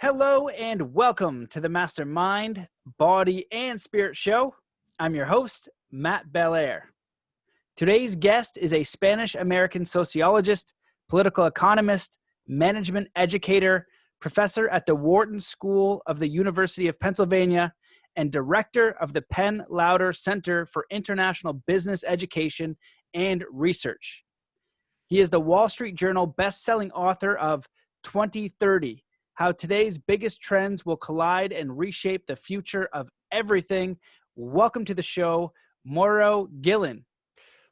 Hello and welcome to the Mastermind, Body, and Spirit Show. I'm your host, Matt Belair. Today's guest is a Spanish-American sociologist, political economist, management educator, professor at the Wharton School of the University of Pennsylvania, and director of the Penn Lauder Center for International Business Education and Research. He is the Wall Street Journal best-selling author of 2030, How Today's Biggest Trends Will Collide and Reshape the Future of Everything. Welcome to the show, Mauro Guillén.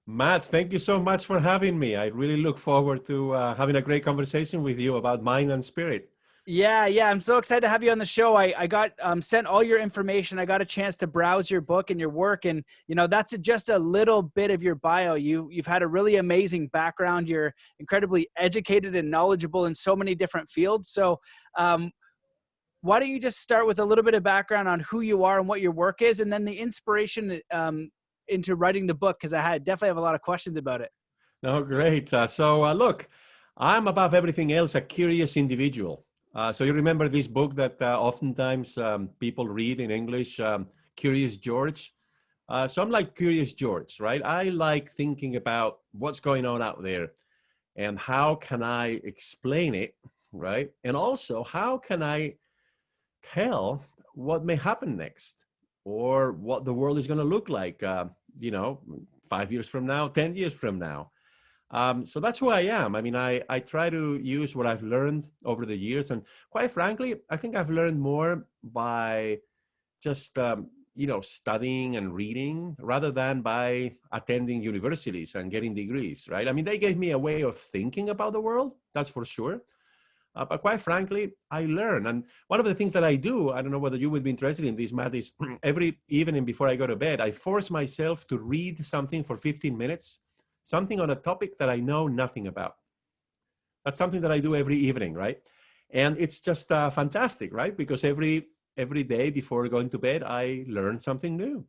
Matt, thank you so much for having me. I really look forward to having a great conversation with you about mind and spirit. Yeah. I'm so excited to have you on the show. I got sent all your information. I got a chance to browse your book and your work. And, you know, that's just a little bit of your bio. You've had a really amazing background. You're incredibly educated and knowledgeable in so many different fields. So why don't you just start with a little bit of background on who you are and what your work is, and then the inspiration into writing the book, because I definitely have a lot of questions about it. No, great. Look, I'm above everything else a curious individual. So you remember this book that oftentimes people read in English, Curious George? So I'm like Curious George, right? I like thinking about what's going on out there and how can I explain it, right? And also, how can I tell what may happen next or what the world is going to look like, 5 years from now, 10 years from now. So that's who I am. I mean, I try to use what I've learned over the years. And quite frankly, I think I've learned more by just, studying and reading rather than by attending universities and getting degrees, right? I mean, they gave me a way of thinking about the world, that's for sure. But quite frankly, I learn. And one of the things that I do, I don't know whether you would be interested in this, Matt, is every evening before I go to bed, I force myself to read something for 15 minutes. Something on a topic that I know nothing about. That's something that I do every evening, right? And it's just fantastic, right? Because every day before going to bed, I learn something new.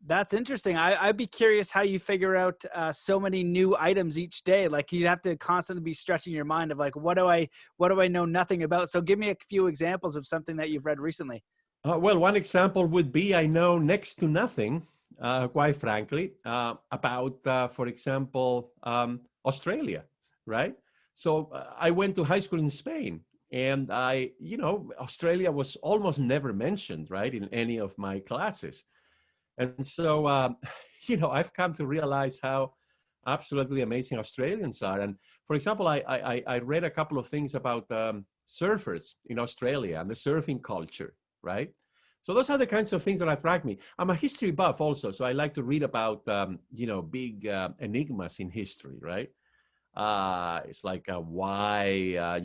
That's interesting. I'd be curious how you figure out so many new items each day. Like, you'd have to constantly be stretching your mind of like, what do I know nothing about? So give me a few examples of something that you've read recently. Well, one example would be I know next to nothing, quite frankly, about, for example, Australia, right? So I went to high school in Spain, and Australia was almost never mentioned, right, in any of my classes. And so, I've come to realize how absolutely amazing Australians are. And for example, I read a couple of things about surfers in Australia and the surfing culture, right? So those are the kinds of things that attract me. I'm a history buff also, so I like to read about, big enigmas in history, right? It's like why,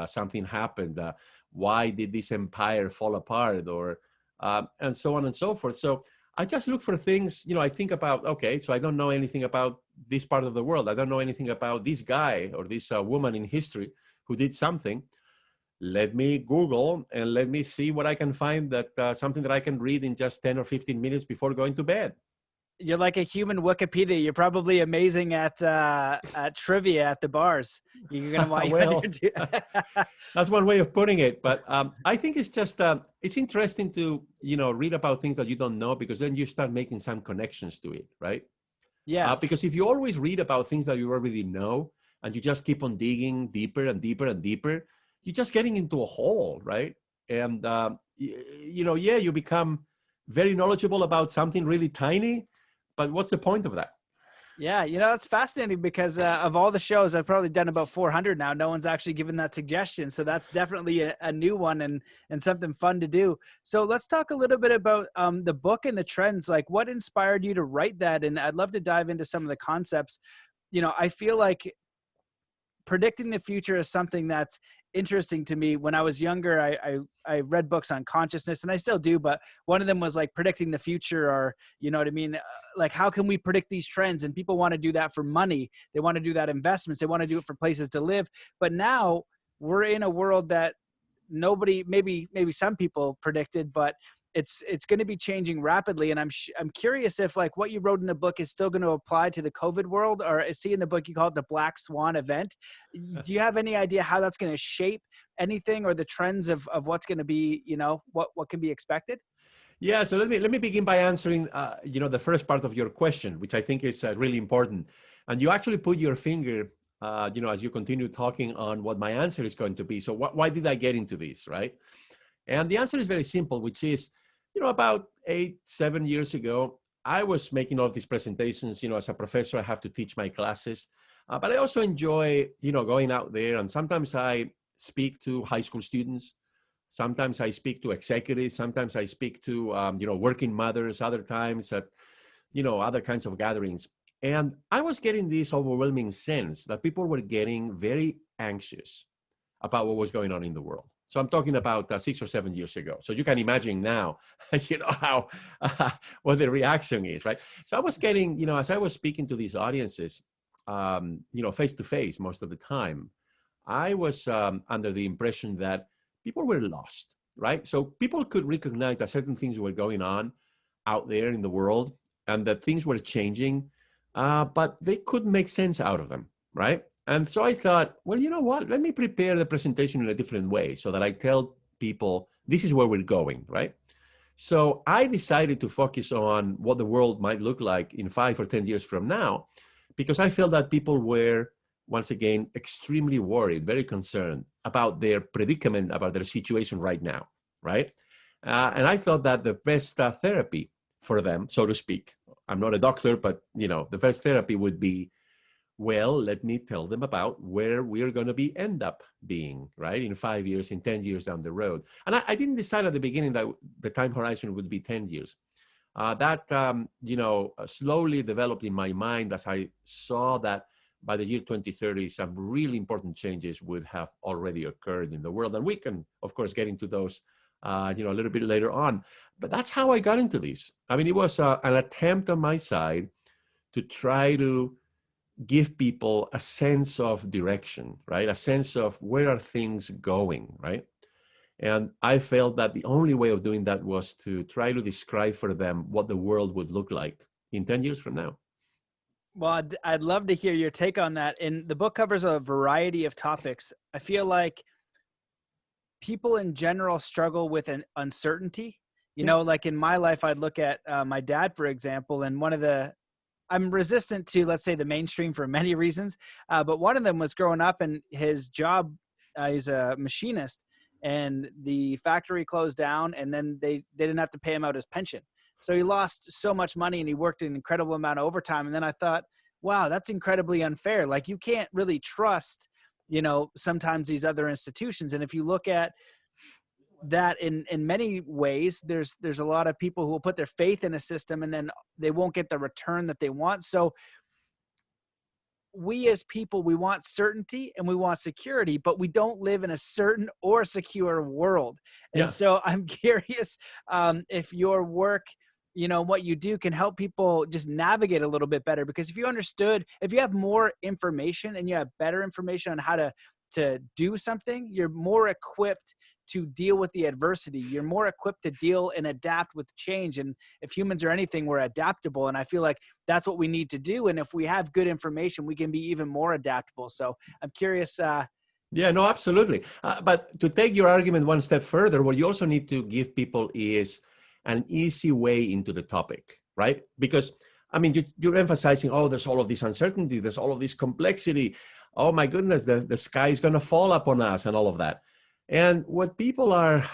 something happened. Why did this empire fall apart, or and so on and so forth. So I just look for things, I think about, okay, so I don't know anything about this part of the world. I don't know anything about this guy or this woman in history who did something. Let me Google and let me see what I can find, that something that I can read in just 10 or 15 minutes before going to bed. You're like a human Wikipedia. You're probably amazing at trivia at the bars. You're gonna want well, that's one way of putting it. But I think it's just it's interesting to read about things that you don't know, because then you start making some connections to it, right? Yeah. Because if you always read about things that you already know and you just keep on digging deeper and deeper and deeper, you're just getting into a hole, right? And, you become very knowledgeable about something really tiny, but what's the point of that? Yeah, that's fascinating, because of all the shows, I've probably done about 400 now. No one's actually given that suggestion. So that's definitely a new one and something fun to do. So let's talk a little bit about the book and the trends. Like, what inspired you to write that? And I'd love to dive into some of the concepts. I feel like predicting the future is something that's interesting to me. When I was younger, I read books on consciousness, and I still do, but one of them was like predicting the future, or, you know what I mean? Like, how can we predict these trends? And people want to do that for money. They want to do that investments. They want to do it for places to live. But now we're in a world that nobody, maybe some people predicted, but it's going to be changing rapidly. And I'm curious if like what you wrote in the book is still going to apply to the COVID world, or see in the book you call it the Black Swan event. Do you have any idea how that's going to shape anything, or the trends of what's going to be, what can be expected? Yeah, so let me begin by answering the first part of your question, which I think is really important. And you actually put your finger as you continue talking on what my answer is going to be. So why did I get into this, right? And the answer is very simple, which is, about 7 years ago, I was making all of these presentations. As a professor, I have to teach my classes, but I also enjoy, going out there. And sometimes I speak to high school students. Sometimes I speak to executives. Sometimes I speak to, working mothers. Other times at, other kinds of gatherings. And I was getting this overwhelming sense that people were getting very anxious about what was going on in the world. So I'm talking about 6 or 7 years ago. So you can imagine now, how what the reaction is, right? So I was getting, as I was speaking to these audiences, face to face most of the time, I was under the impression that people were lost, right? So people could recognize that certain things were going on out there in the world and that things were changing, but they couldn't make sense out of them, right? And so I thought, well, you know what? Let me prepare the presentation in a different way so that I tell people this is where we're going, right? So I decided to focus on what the world might look like in 5 or 10 years from now, because I felt that people were, once again, extremely worried, very concerned about their predicament, about their situation right now, right? And I thought that the best therapy for them, so to speak, I'm not a doctor, but the first therapy would be, well, let me tell them about where we're going to end up being, right? In 5 years, in 10 years down the road. And I didn't decide at the beginning that the time horizon would be 10 years. That slowly developed in my mind as I saw that by the year 2030, some really important changes would have already occurred in the world. And we can, of course, get into those, a little bit later on. But that's how I got into this. I mean, it was an attempt on my side to try to give people a sense of direction, right? A sense of where are things going, right? And I felt that the only way of doing that was to try to describe for them what the world would look like in 10 years from now. Well, I'd love to hear your take on that. And the book covers a variety of topics. I feel like people in general struggle with an uncertainty. Like in my life, I'd look at my dad, for example, and I'm resistant to, let's say, the mainstream for many reasons. But one of them was growing up and his job, he's a machinist, and the factory closed down, and then they didn't have to pay him out his pension. So he lost so much money, and he worked an incredible amount of overtime. And then I thought, wow, that's incredibly unfair. Like, you can't really trust, sometimes these other institutions. And if you look at that in many ways, there's a lot of people who will put their faith in a system and then they won't get the return that they want. So we as people, we want certainty and we want security, but we don't live in a certain or secure world. And so I'm curious if your work, what you do can help people just navigate a little bit better. Because if you have more information and you have better information on how to do something, you're more equipped to deal with the adversity. You're more equipped to deal and adapt with change. And if humans are anything, we're adaptable. And I feel like that's what we need to do. And if we have good information, we can be even more adaptable. So I'm curious. Yeah, no, absolutely. But to take your argument one step further, what you also need to give people is an easy way into the topic, right? Because, I mean, you're emphasizing, oh, there's all of this uncertainty, there's all of this complexity. Oh my goodness, the sky is going to fall upon us and all of that. And what people are,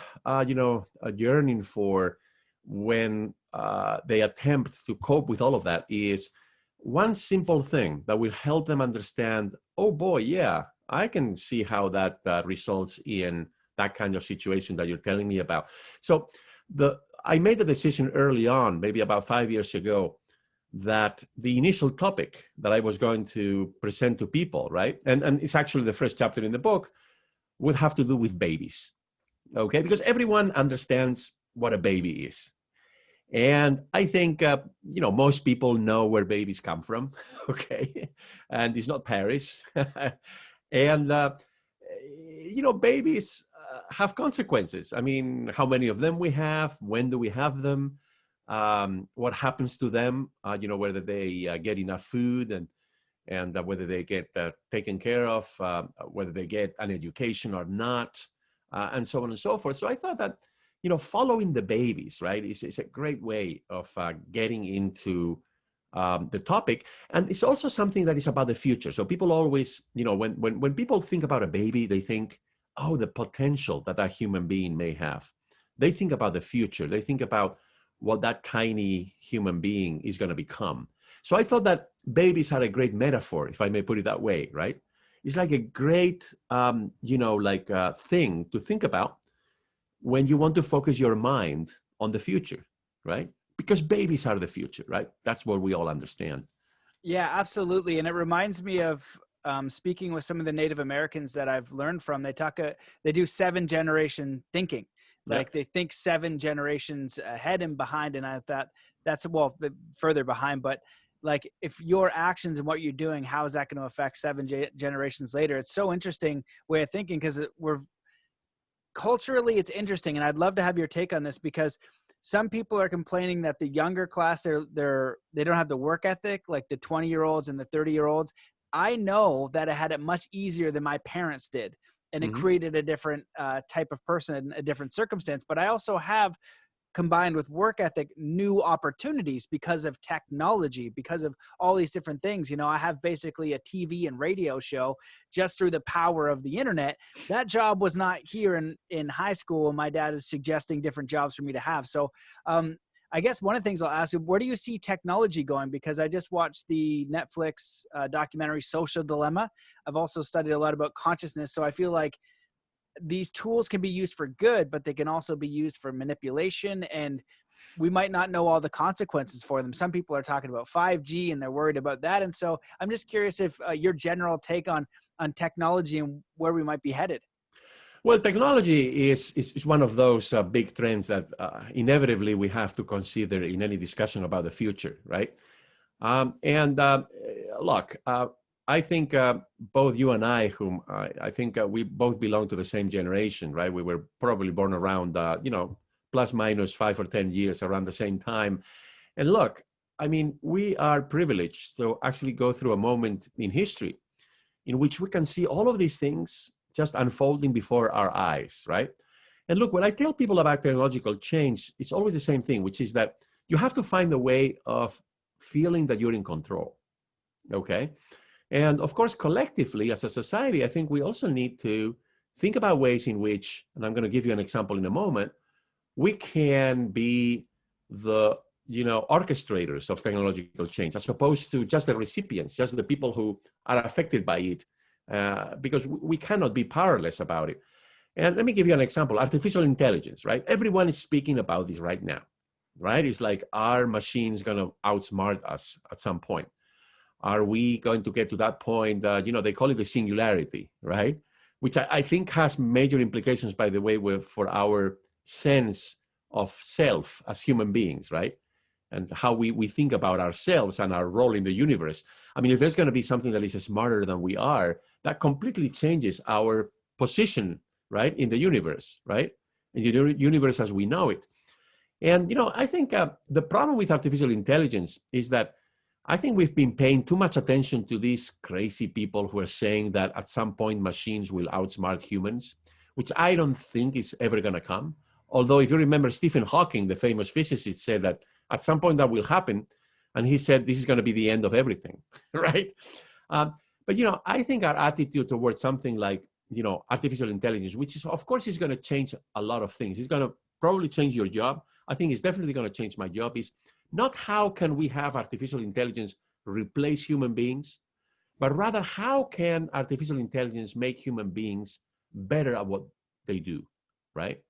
yearning for when they attempt to cope with all of that is one simple thing that will help them understand, oh boy, yeah, I can see how that results in that kind of situation that you're telling me about. So I made the decision early on, maybe about 5 years ago, that the initial topic that I was going to present to people, right? And it's actually the first chapter in the book, would have to do with babies, okay? Because everyone understands what a baby is. And I think, most people know where babies come from, okay? And it's not Paris. And, babies have consequences. I mean, how many of them we have, when do we have them, what happens to them, whether they get enough food and whether they get taken care of, whether they get an education or not, and so on and so forth. So I thought that, following the babies, right, is a great way of getting into the topic. And it's also something that is about the future. So people always, when people think about a baby, they think, oh, the potential that a human being may have. They think about the future. They think about what that tiny human being is going to become. So I thought that babies are a great metaphor, if I may put it that way, right? It's like a great, thing to think about when you want to focus your mind on the future, right? Because babies are the future, right? That's what we all understand. Yeah, absolutely. And it reminds me of speaking with some of the Native Americans that I've learned from. They do 7-generation thinking. Like they think 7 generations ahead and behind. And I thought that's, further behind, but like if your actions and what you're doing, how is that going to affect 7 generations later? It's so interesting way of thinking, because culturally it's interesting. And I'd love to have your take on this, because some people are complaining that the younger class, they don't have the work ethic, like the 20-year-olds and the 30-year-olds. I know that I had it much easier than my parents did, and it created a different type of person, a different circumstance. But I also have, combined with work ethic, new opportunities because of technology, because of all these different things. I have basically a TV and radio show just through the power of the internet. That job was not here in high school. My dad is suggesting different jobs for me to have. So I guess one of the things I'll ask you, where do you see technology going? Because I just watched the Netflix documentary Social Dilemma. I've also studied a lot about consciousness. So I feel like these tools can be used for good, but they can also be used for manipulation, and we might not know all the consequences for them. Some people are talking about 5G and they're worried about that. And so I'm just curious if your general take on technology and where we might be headed. Well, technology is one of those big trends that inevitably we have to consider in any discussion about the future, right? Look, I think both you and I, I think we both belong to the same generation, right? We were probably born around, plus minus 5 or 10 years around the same time. And look, I mean, we are privileged to actually go through a moment in history in which we can see all of these things just unfolding before our eyes, right? And look, when I tell people about technological change, it's always the same thing, which is that you have to find a way of feeling that you're in control, okay? And of course, collectively, as a society, I think we also need to think about ways in which, and I'm going to give you an example in a moment, we can be the, orchestrators of technological change, as opposed to just the recipients, just the people who are affected by it, because we cannot be powerless about it. And let me give you an example, artificial intelligence, right? Everyone is speaking about this right now, right? It's like, are machines going to outsmart us at some point? Are we going to get to that point? They call it the singularity, right? Which I think has major implications, by the way, for our sense of self as human beings, right? And how we think about ourselves and our role in the universe. I mean, if there's going to be something that is smarter than we are, that completely changes our position, right, in the universe, right? In the universe as we know it. And, I think the problem with artificial intelligence is that I think we've been paying too much attention to these crazy people who are saying that at some point machines will outsmart humans, which I don't think is ever going to come. Although if you remember, Stephen Hawking, the famous physicist, said that at some point that will happen. And he said, this is going to be the end of everything, right? But, I think our attitude towards something like, artificial intelligence, which is, of course, is going to change a lot of things. It's going to probably change your job. I think it's definitely going to change my job. Is not how can we have artificial intelligence replace human beings, but rather how can artificial intelligence make human beings better at what they do, right?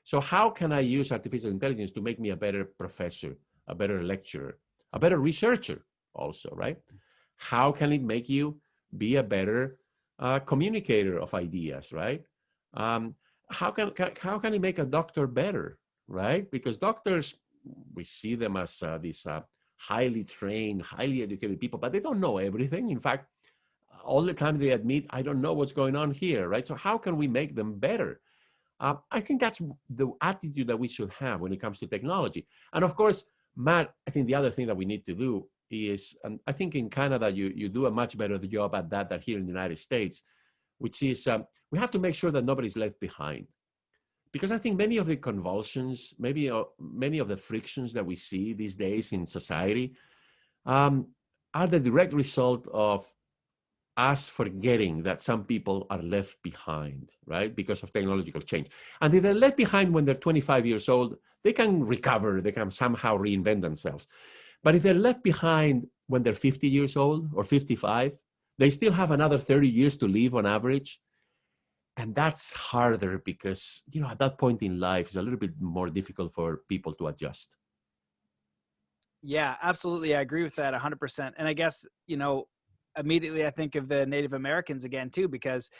So how can I use artificial intelligence to make me a better professor, a better lecturer, a better researcher also, right? How can it make you be a better communicator of ideas, right? How can it make a doctor better, right? Because doctors, we see them as these highly trained, highly educated people, but they don't know everything. In fact, all the time they admit, I don't know what's going on here, right? So how can we make them better? I think that's the attitude that we should have when it comes to technology. And of course, Matt, I think the other thing that we need to do is, and I think in Canada, you do a much better job at that than here in the United States, which is we have to make sure that nobody's left behind. Because I think many of the convulsions, maybe many of the frictions that we see these days in society are the direct result of us forgetting that some people are left behind, right? Because of technological change. And if they're left behind when they're 25 years old, they can recover, they can somehow reinvent themselves. But if they're left behind when they're 50 years old or 55, they still have another 30 years to live on average. And that's harder because, you know, at that point in life, it's a little bit more difficult for people to adjust. Yeah, absolutely. I agree with that 100%. And I guess, you know, immediately I think of the Native Americans again, too, because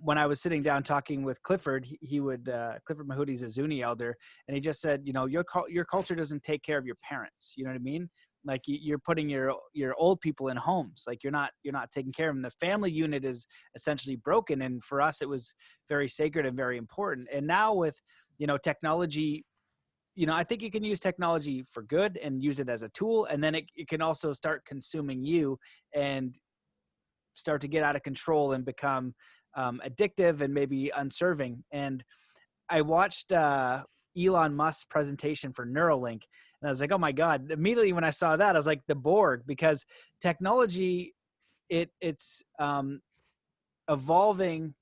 when I was sitting down talking with Clifford, Clifford Mahoody's a Zuni elder, and he just said, you know, your culture doesn't take care of your parents. You know what I mean? Like you're putting your old people in homes, like you're not taking care of them. The family unit is essentially broken. And for us, it was very sacred and very important. And now with, you know, technology, you know, I think you can use technology for good and use it as a tool. And then it can also start consuming you and start to get out of control and become addictive and maybe unserving. And I watched Elon Musk's presentation for Neuralink, and I was like, oh my God, immediately when I saw that, I was like the Borg, because technology, it's evolving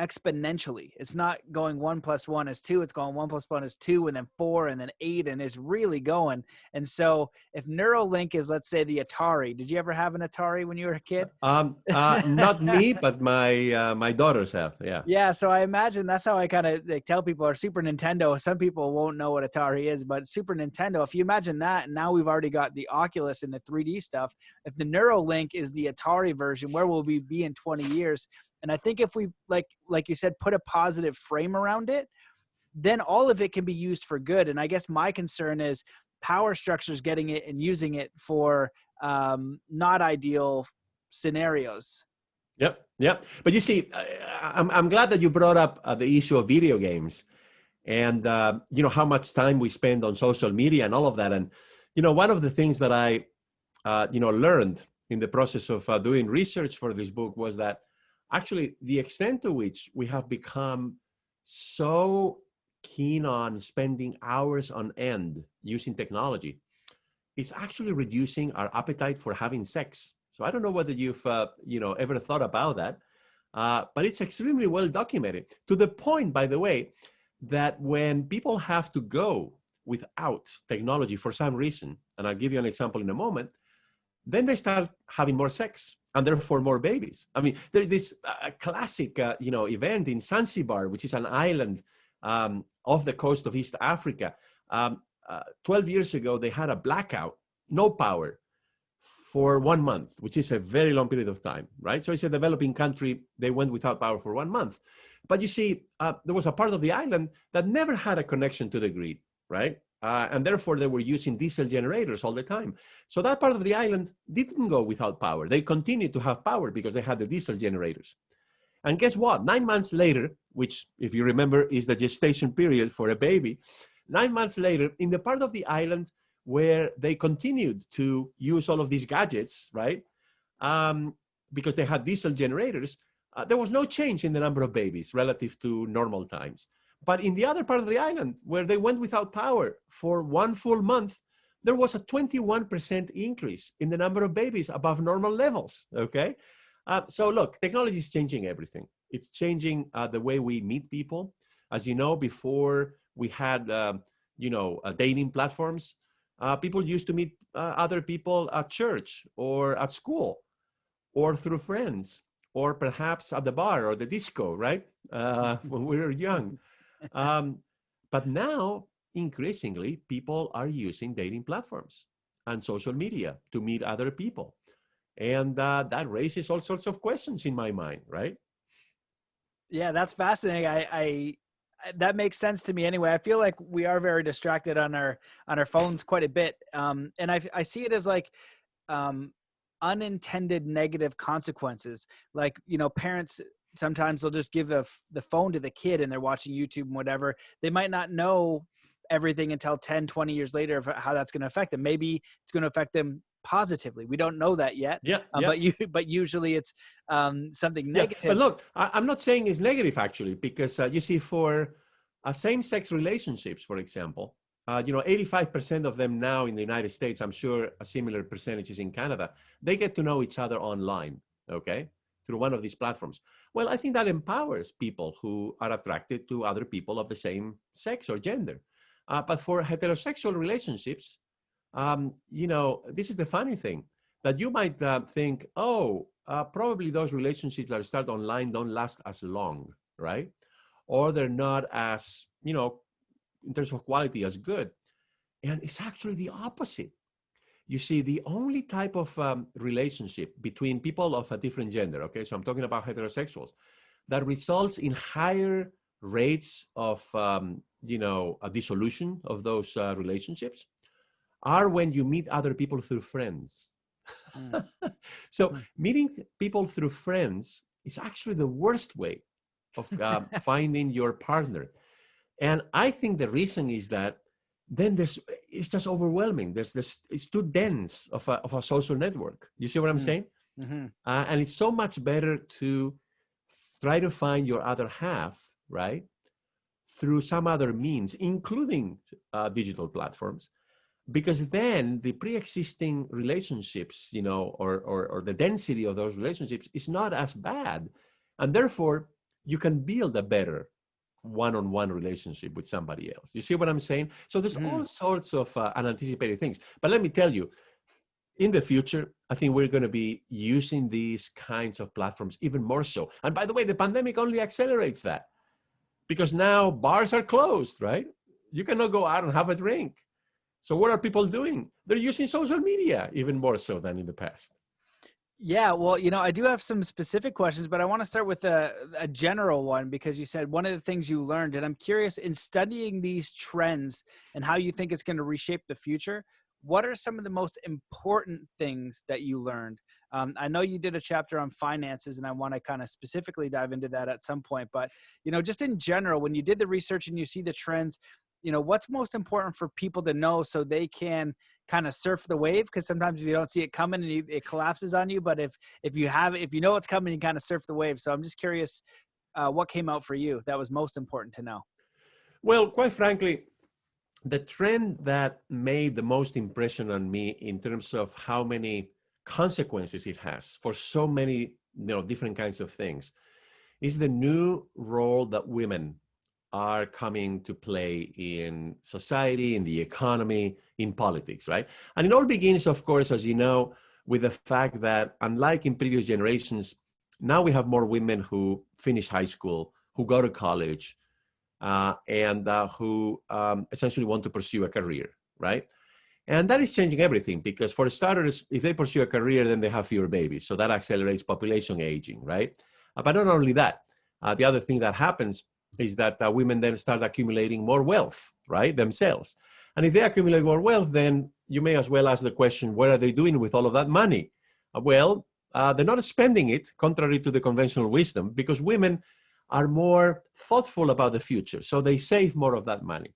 exponentially. It's not going 1 + 1 is 2. It's going 1 + 1 is 2, and then 4, and then 8, and it's really going. And so if Neuralink is, let's say, the Atari, did you ever have an Atari when you were a kid? Not me, but my daughters have. Yeah. Yeah. So I imagine that's how I kind of tell people, or Super Nintendo. Some people won't know what Atari is, but Super Nintendo, if you imagine that, and now we've already got the Oculus and the 3D stuff. If the Neuralink is the Atari version, where will we be in 20 years? And I think if we, like you said, put a positive frame around it, then all of it can be used for good. And I guess my concern is power structures getting it and using it for not ideal scenarios. Yep. But you see, I'm glad that you brought up the issue of video games and, you know, how much time we spend on social media and all of that. And, you know, one of the things that I, you know, learned in the process of doing research for this book was that actually the extent to which we have become so keen on spending hours on end using technology, it's actually reducing our appetite for having sex. So I don't know whether you've you know, ever thought about that, but it's extremely well documented, to the point, by the way, that when people have to go without technology for some reason, and I'll give you an example in a moment, then they start having more sex and therefore more babies. I mean, there's this classic you know, event in Zanzibar, which is an island off the coast of East Africa. 12 years ago, they had a blackout, no power, for 1 month, which is a very long period of time, right? So it's a developing country. They went without power for 1 month. But you see, there was a part of the island that never had a connection to the grid, right? And therefore, they were using diesel generators all the time. So that part of the island didn't go without power. They continued to have power because they had the diesel generators. And guess what? 9 months later, which, if you remember, is the gestation period for a baby, 9 months later, in the part of the island where they continued to use all of these gadgets, right? Because they had diesel generators, there was no change in the number of babies relative to normal times. But in the other part of the island, where they went without power for 1 full month, there was a 21% increase in the number of babies above normal levels, okay? So look, technology is changing everything. It's changing the way we meet people. As you know, before we had, you know, dating platforms, people used to meet other people at church or at school or through friends or perhaps at the bar or the disco, right? When we were young. But now, increasingly, people are using dating platforms and social media to meet other people. And that raises all sorts of questions in my mind, right? Yeah, that's fascinating. I that makes sense to me anyway. I feel like we are very distracted on our phones quite a bit. And I see it as like unintended negative consequences. Like, you know, parents sometimes they'll just give the phone to the kid and they're watching YouTube and whatever. They might not know everything until 10, 20 years later of how that's going to affect them. Maybe it's going to affect them positively. We don't know that yet. Yeah, yeah. But usually it's something Yeah, negative. but look, I'm not saying it's negative actually, because you see, for same-sex relationships, for example, 85% of them now in the United States, I'm sure a similar percentage is in Canada, they get to know each other online, okay, through one of these platforms. Well, I think that empowers people who are attracted to other people of the same sex or gender. But for heterosexual relationships, this is the funny thing, that you might think, probably those relationships that start online don't last as long, right? Or they're not as, in terms of quality, as good. And it's actually the opposite. You see, the only type of relationship between people of a different gender, okay, so I'm talking about heterosexuals, that results in higher rates of, a dissolution of those relationships are when you meet other people through friends. So meeting people through friends is actually the worst way of finding your partner. And I think the reason is that then it's just overwhelming. It's too dense of a social network. You see what I'm saying? Mm-hmm. And it's so much better to try to find your other half, right, through some other means, including digital platforms, because then the pre-existing relationships, or the density of those relationships is not as bad, and therefore you can build a better one-on-one relationship with somebody else. You see what I'm saying? So there's all sorts of unanticipated things. But let me tell you, in the future, I think we're going to be using these kinds of platforms even more so. And by the way, the pandemic only accelerates that, because now bars are closed, right? You cannot go out and have a drink. So what are people doing? They're using social media even more so than in the past. Yeah, well, I do have some specific questions, but I want to start with a general one, because you said one of the things you learned, and I'm curious, in studying these trends and how you think it's going to reshape the future, what are some of the most important things that you learned? I know you did a chapter on finances, and I want to kind of specifically dive into that at some point, but, just in general, when you did the research and you see the trends, what's most important for people to know so they can kind of surf the wave? Because sometimes if you don't see it coming and it collapses on you, but if you know it's coming, you kind of surf the wave. So I'm just curious, what came out for you that was most important to know? Well, quite frankly, the trend that made the most impression on me in terms of how many consequences it has for so many different kinds of things is the new role that women are coming to play in society, in the economy, in politics, right? And it all begins, of course, as you know, with the fact that, unlike in previous generations, now we have more women who finish high school, who go to college, and who essentially want to pursue a career, right? And that is changing everything, because for starters, if they pursue a career, then they have fewer babies. So that accelerates population aging, right? But not only that, the other thing that happens is that women then start accumulating more wealth, right, themselves. And if they accumulate more wealth, then you may as well ask the question, what are they doing with all of that money? They're not spending it, contrary to the conventional wisdom, because women are more thoughtful about the future. So they save more of that money.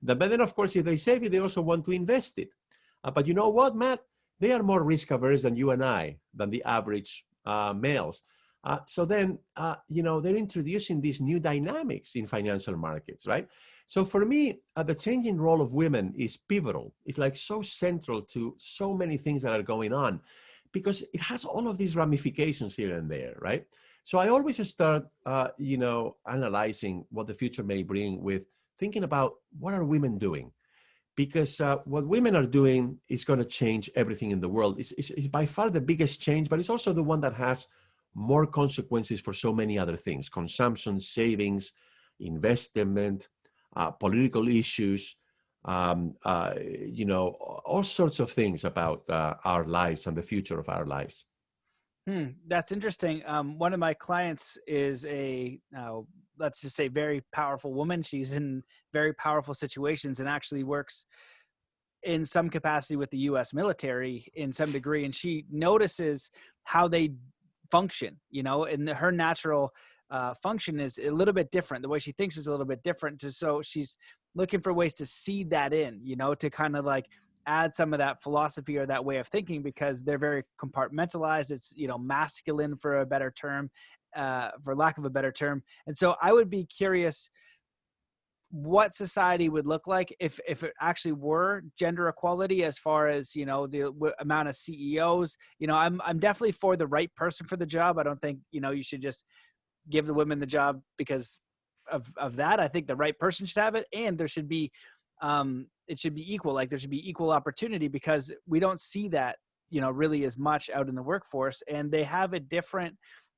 But then, of course, if they save it, they also want to invest it. But you know what, Matt? They are more risk averse than you and I, than the average males. So then, they're introducing these new dynamics in financial markets, right? So for me, the changing role of women is pivotal. It's like so central to so many things that are going on, because it has all of these ramifications here and there, right? So I always start, analyzing what the future may bring with thinking about what are women doing? Because what women are doing is going to change everything in the world. It's by far the biggest change, but it's also the one that has more consequences for so many other things: consumption, savings, investment, political issues, all sorts of things about our lives and the future of our lives. That's interesting. One of my clients is let's just say, very powerful woman. She's in very powerful situations and actually works in some capacity with the U.S. military in some degree. And she notices how they function, in her natural function is a little bit different. The way she thinks is a little bit different. So she's looking for ways to seed that in, to kind of like add some of that philosophy or that way of thinking, because they're very compartmentalized. It's, masculine for a better term, for lack of a better term. And so I would be curious what society would look like if it actually were gender equality, as far as, the amount of CEOs. I'm definitely for the right person for the job. I don't think, you should just give the women the job because of that. I think the right person should have it, and there should be, it should be equal. Like there should be equal opportunity, because we don't see that, really as much out in the workforce, and they have a different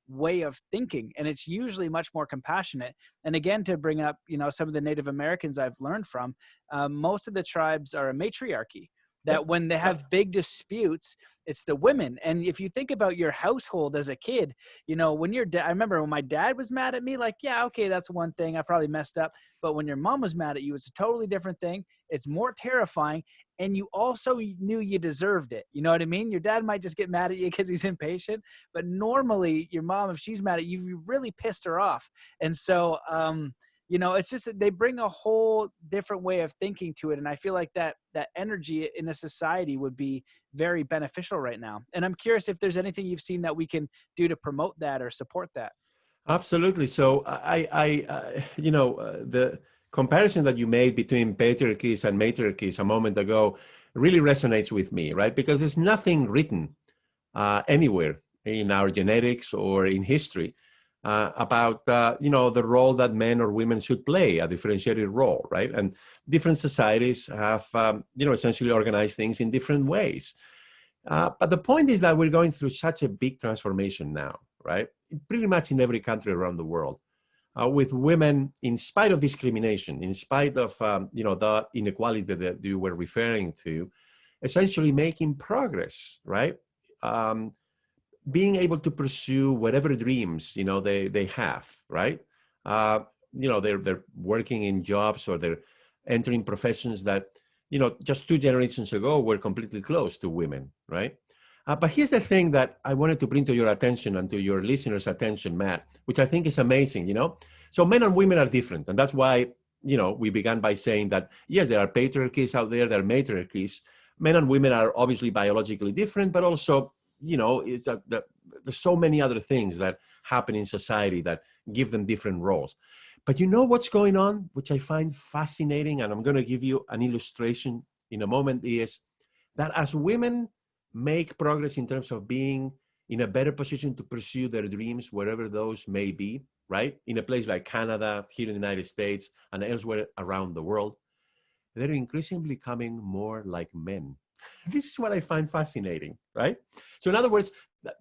way of thinking, and it's usually much more compassionate. And again, to bring up, some of the Native Americans I've learned from, most of the tribes are a matriarchy, that when they have big disputes, it's the women. And if you think about your household as a kid, when your dad, I remember when my dad was mad at me, like, yeah, okay, that's one thing, I probably messed up. But when your mom was mad at you, it's a totally different thing. It's more terrifying. And you also knew you deserved it. You know what I mean? Your dad might just get mad at you because he's impatient. But normally your mom, if she's mad at you, you really pissed her off. And so, it's just that they bring a whole different way of thinking to it. And I feel like that energy in a society would be very beneficial right now. And I'm curious if there's anything you've seen that we can do to promote that or support that. Absolutely. So the comparison that you made between patriarchies and matriarchies a moment ago really resonates with me, right? Because there's nothing written anywhere in our genetics or in history about the role that men or women should play, a differentiated role, right? And different societies have essentially organized things in different ways. But the point is that we're going through such a big transformation now, right? Pretty much in every country around the world, with women, in spite of discrimination, in spite of the inequality that you were referring to, essentially making progress, right? Being able to pursue whatever dreams they have, right? They're working in jobs, or they're entering professions that just 2 generations ago were completely closed to women, right? But here's the thing that I wanted to bring to your attention and to your listeners' attention, Matt, which I think is amazing. So men and women are different, and that's why we began by saying that yes, there are patriarchies out there, there are matriarchies. Men and women are obviously biologically different, but also it's there's so many other things that happen in society that give them different roles. But what's going on, which I find fascinating, and I'm going to give you an illustration in a moment, is that as women make progress in terms of being in a better position to pursue their dreams, wherever those may be, right? In a place like Canada, here in the United States, and elsewhere around the world, they're increasingly becoming more like men. This is what I find fascinating, right? So in other words,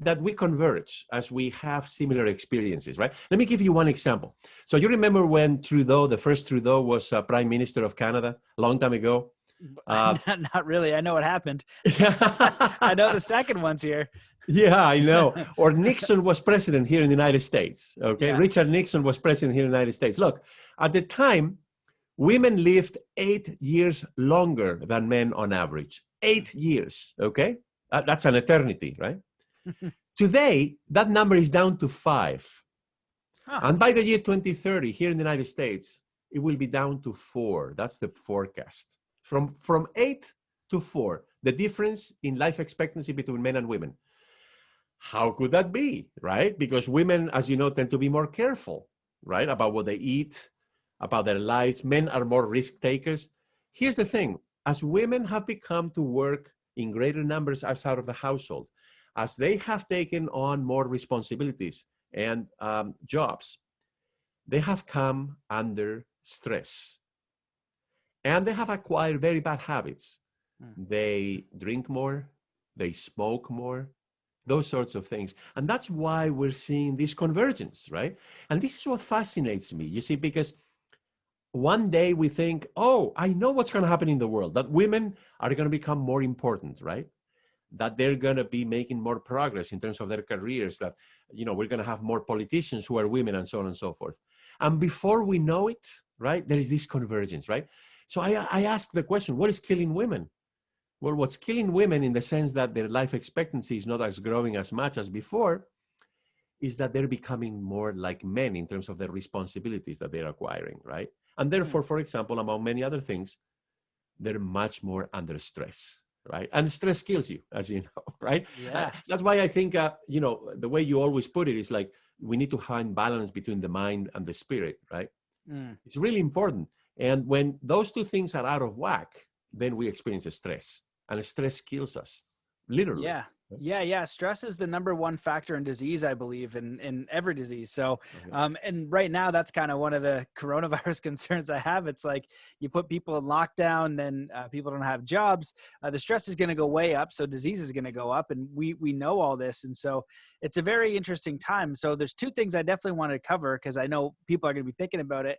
that we converge as we have similar experiences, right? Let me give you one example. So you remember when Trudeau, the first Trudeau, was Prime Minister of Canada a long time ago? Not really. I know what happened. I know the second one's here. Yeah, I know. Or Nixon was president here in the United States, okay? Yeah. Richard Nixon was president here in the United States. Look, at the time, women lived 8 years longer than men on average. 8 years, okay? That's an eternity, right? Today, that number is down to 5. Huh. And by the year 2030, here in the United States, it will be down to 4. That's the forecast. From 8 to 4, the difference in life expectancy between men and women. How could that be, right? Because women, as you know, tend to be more careful, right? About what they eat, about their lives. Men are more risk takers. Here's the thing. As women have become to work in greater numbers outside of the household, as they have taken on more responsibilities and jobs, they have come under stress. And they have acquired very bad habits. They drink more, they smoke more, those sorts of things. And that's why we're seeing this convergence, right? And this is what fascinates me, you see, because one day we think, oh, I know what's going to happen in the world, that women are going to become more important, right? That they're going to be making more progress in terms of their careers, that, we're going to have more politicians who are women and so on and so forth. And before we know it, right, there is this convergence, right? So I ask the question, what is killing women? Well, what's killing women in the sense that their life expectancy is not as growing as much as before is that they're becoming more like men in terms of the responsibilities that they're acquiring, right? And therefore, for example, among many other things, they're much more under stress, right? And stress kills you, as you know, right? Yeah. That's why I think, the way you always put it is like, we need to find balance between the mind and the spirit, right? It's really important. And when those two things are out of whack, then we experience a stress, and stress kills us, literally. Yeah. Yeah. Stress is the number one factor in disease, I believe, in every disease. So, and right now that's kind of one of the coronavirus concerns I have. It's like you put people in lockdown, then people don't have jobs. The stress is going to go way up. So disease is going to go up, and we know all this. And so it's a very interesting time. So there's two things I definitely wanted to cover, because I know people are going to be thinking about it.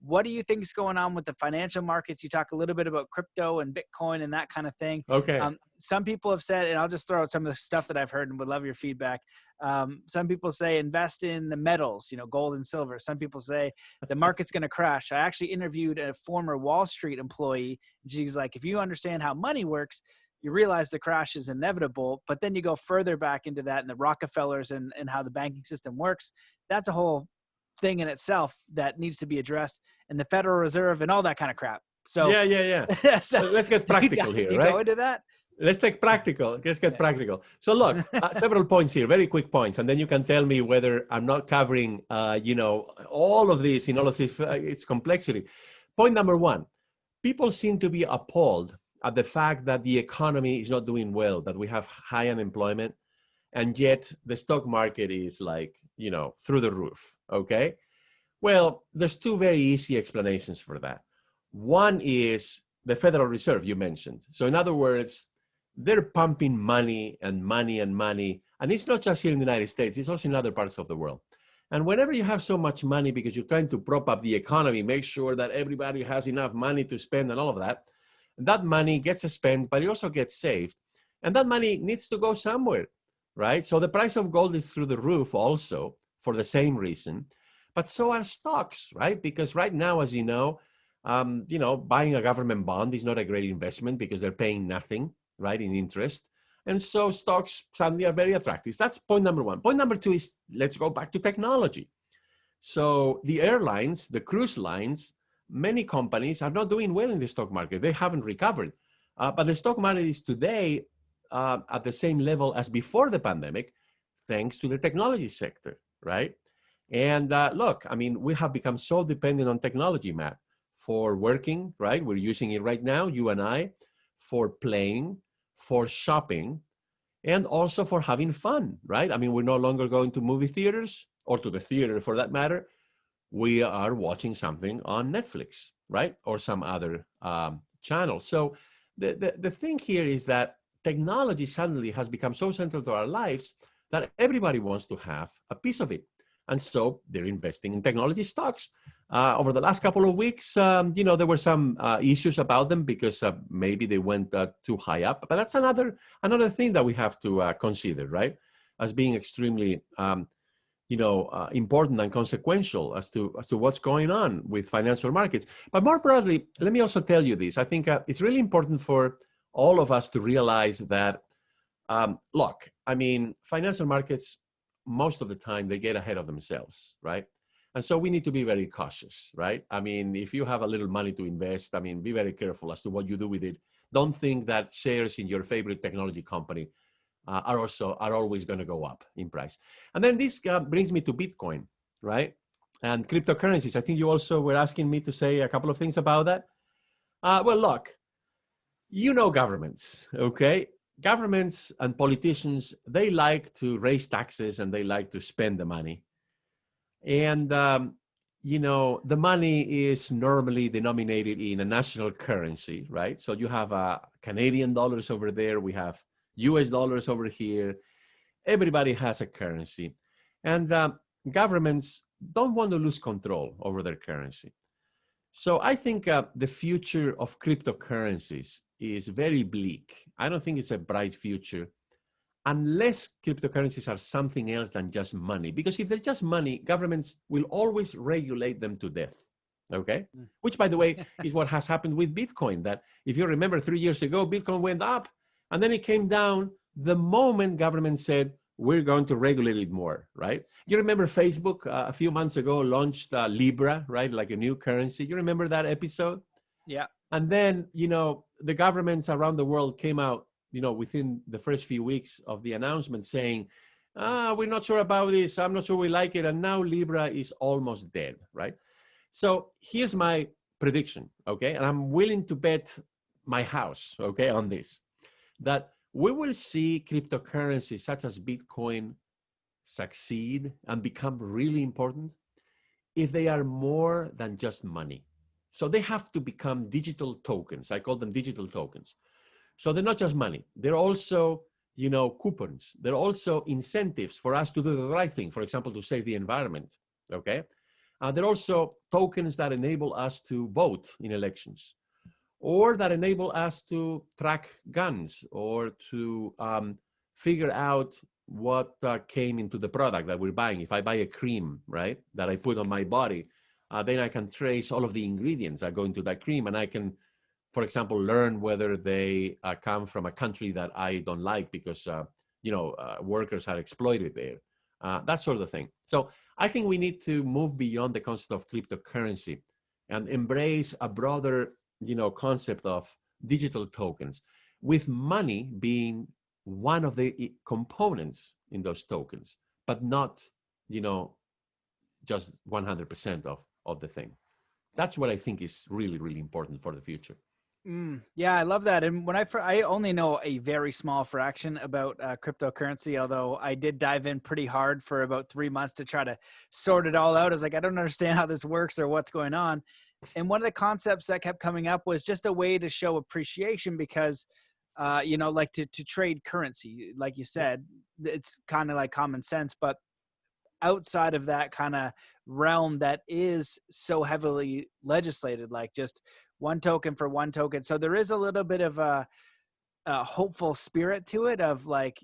What do you think is going on with the financial markets? You talk a little bit about crypto and Bitcoin and that kind of thing. Okay. Some people have said, and I'll just throw out some of the stuff that I've heard and would love your feedback. Some people say invest in the metals, gold and silver. Some people say the market's going to crash. I actually interviewed a former Wall Street employee. She's like, if you understand how money works, you realize the crash is inevitable. But then you go further back into that and the Rockefellers and how the banking system works. That's a whole thing in itself that needs to be addressed, and the Federal Reserve and all that kind of crap. So So let's get practical here, right? Go into that. Let's get practical. So look, several points here, very quick points, and then you can tell me whether I'm not covering, all of this in all of its complexity. Point number one: people seem to be appalled at the fact that the economy is not doing well, that we have high unemployment, and yet the stock market is like, through the roof, okay? Well, there's two very easy explanations for that. One is the Federal Reserve you mentioned. So in other words, they're pumping money and money and money. And it's not just here in the United States, it's also in other parts of the world. And whenever you have so much money because you're trying to prop up the economy, make sure that everybody has enough money to spend and all of that, that money gets spent, but it also gets saved. And that money needs to go somewhere, right? So the price of gold is through the roof also for the same reason, but so are stocks, right? Because right now, as you know, buying a government bond is not a great investment because they're paying nothing, right, in interest. And so stocks suddenly are very attractive. That's point number one. Point number two is, let's go back to technology. So the airlines, the cruise lines, many companies are not doing well in the stock market. They haven't recovered. But the stock market is today at the same level as before the pandemic, thanks to the technology sector, right? And look, I mean, we have become so dependent on technology, Matt, for working, right? We're using it right now, you and I, for playing, for shopping, and also for having fun, right? I mean, we're no longer going to movie theaters, or to the theater for that matter. We are watching something on Netflix, right? Or some other channel. So the thing here is that technology suddenly has become so central to our lives that everybody wants to have a piece of it. And so they're investing in technology stocks. Over the last couple of weeks, there were some issues about them because maybe they went too high up. But that's another thing that we have to consider, right? As being extremely, important and consequential as to what's going on with financial markets. But more broadly, let me also tell you this. I think it's really important for all of us to realize that, look, I mean, financial markets, most of the time, they get ahead of themselves, right? And so we need to be very cautious, right? I mean, if you have a little money to invest, I mean, be very careful as to what you do with it. Don't think that shares in your favorite technology company are always going to go up in price. And then this brings me to Bitcoin, right? And cryptocurrencies. I think you also were asking me to say a couple of things about that. Well, look, governments, okay? Governments and politicians, they like to raise taxes and they like to spend the money. And, the money is normally denominated in a national currency, right? So you have Canadian dollars over there. We have US dollars over here. Everybody has a currency. And governments don't want to lose control over their currency. So I think the future of cryptocurrencies is very bleak. I don't think it's a bright future unless cryptocurrencies are something else than just money. Because if they're just money, governments will always regulate them to death, okay? Which, by the way, is what has happened with Bitcoin. That if you remember 3 years ago, Bitcoin went up and then it came down the moment government said, we're going to regulate it more, right? You remember Facebook a few months ago launched Libra, right? Like a new currency. You remember that episode? Yeah. And then, the governments around the world came out, within the first few weeks of the announcement saying, we're not sure about this. I'm not sure we like it. And now Libra is almost dead, right? So here's my prediction, okay? And I'm willing to bet my house, okay, on this, that we will see cryptocurrencies such as Bitcoin succeed and become really important if they are more than just money. So they have to become digital tokens. I call them digital tokens. So they're not just money. They're also, coupons. They're also incentives for us to do the right thing. For example, to save the environment, okay? They're also tokens that enable us to vote in elections, or that enable us to track guns, or to figure out what came into the product that we're buying. If I buy a cream, right, that I put on my body, then I can trace all of the ingredients that go into that cream, and I can, for example, learn whether they come from a country that I don't like because, workers are exploited there, that sort of thing. So I think we need to move beyond the concept of cryptocurrency and embrace a broader, concept of digital tokens, with money being one of the components in those tokens, but not, just 100% of the thing. That's what I think is really, really important for the future. Yeah, I love that. And when I only know a very small fraction about cryptocurrency, although I did dive in pretty hard for about 3 months to try to sort it all out. I was like, I don't understand how this works or what's going on. And one of the concepts that kept coming up was just a way to show appreciation because, like to trade currency, like you said, it's kind of like common sense, but outside of that kind of realm that is so heavily legislated, like just one token for one token. So there is a little bit of a hopeful spirit to it of like,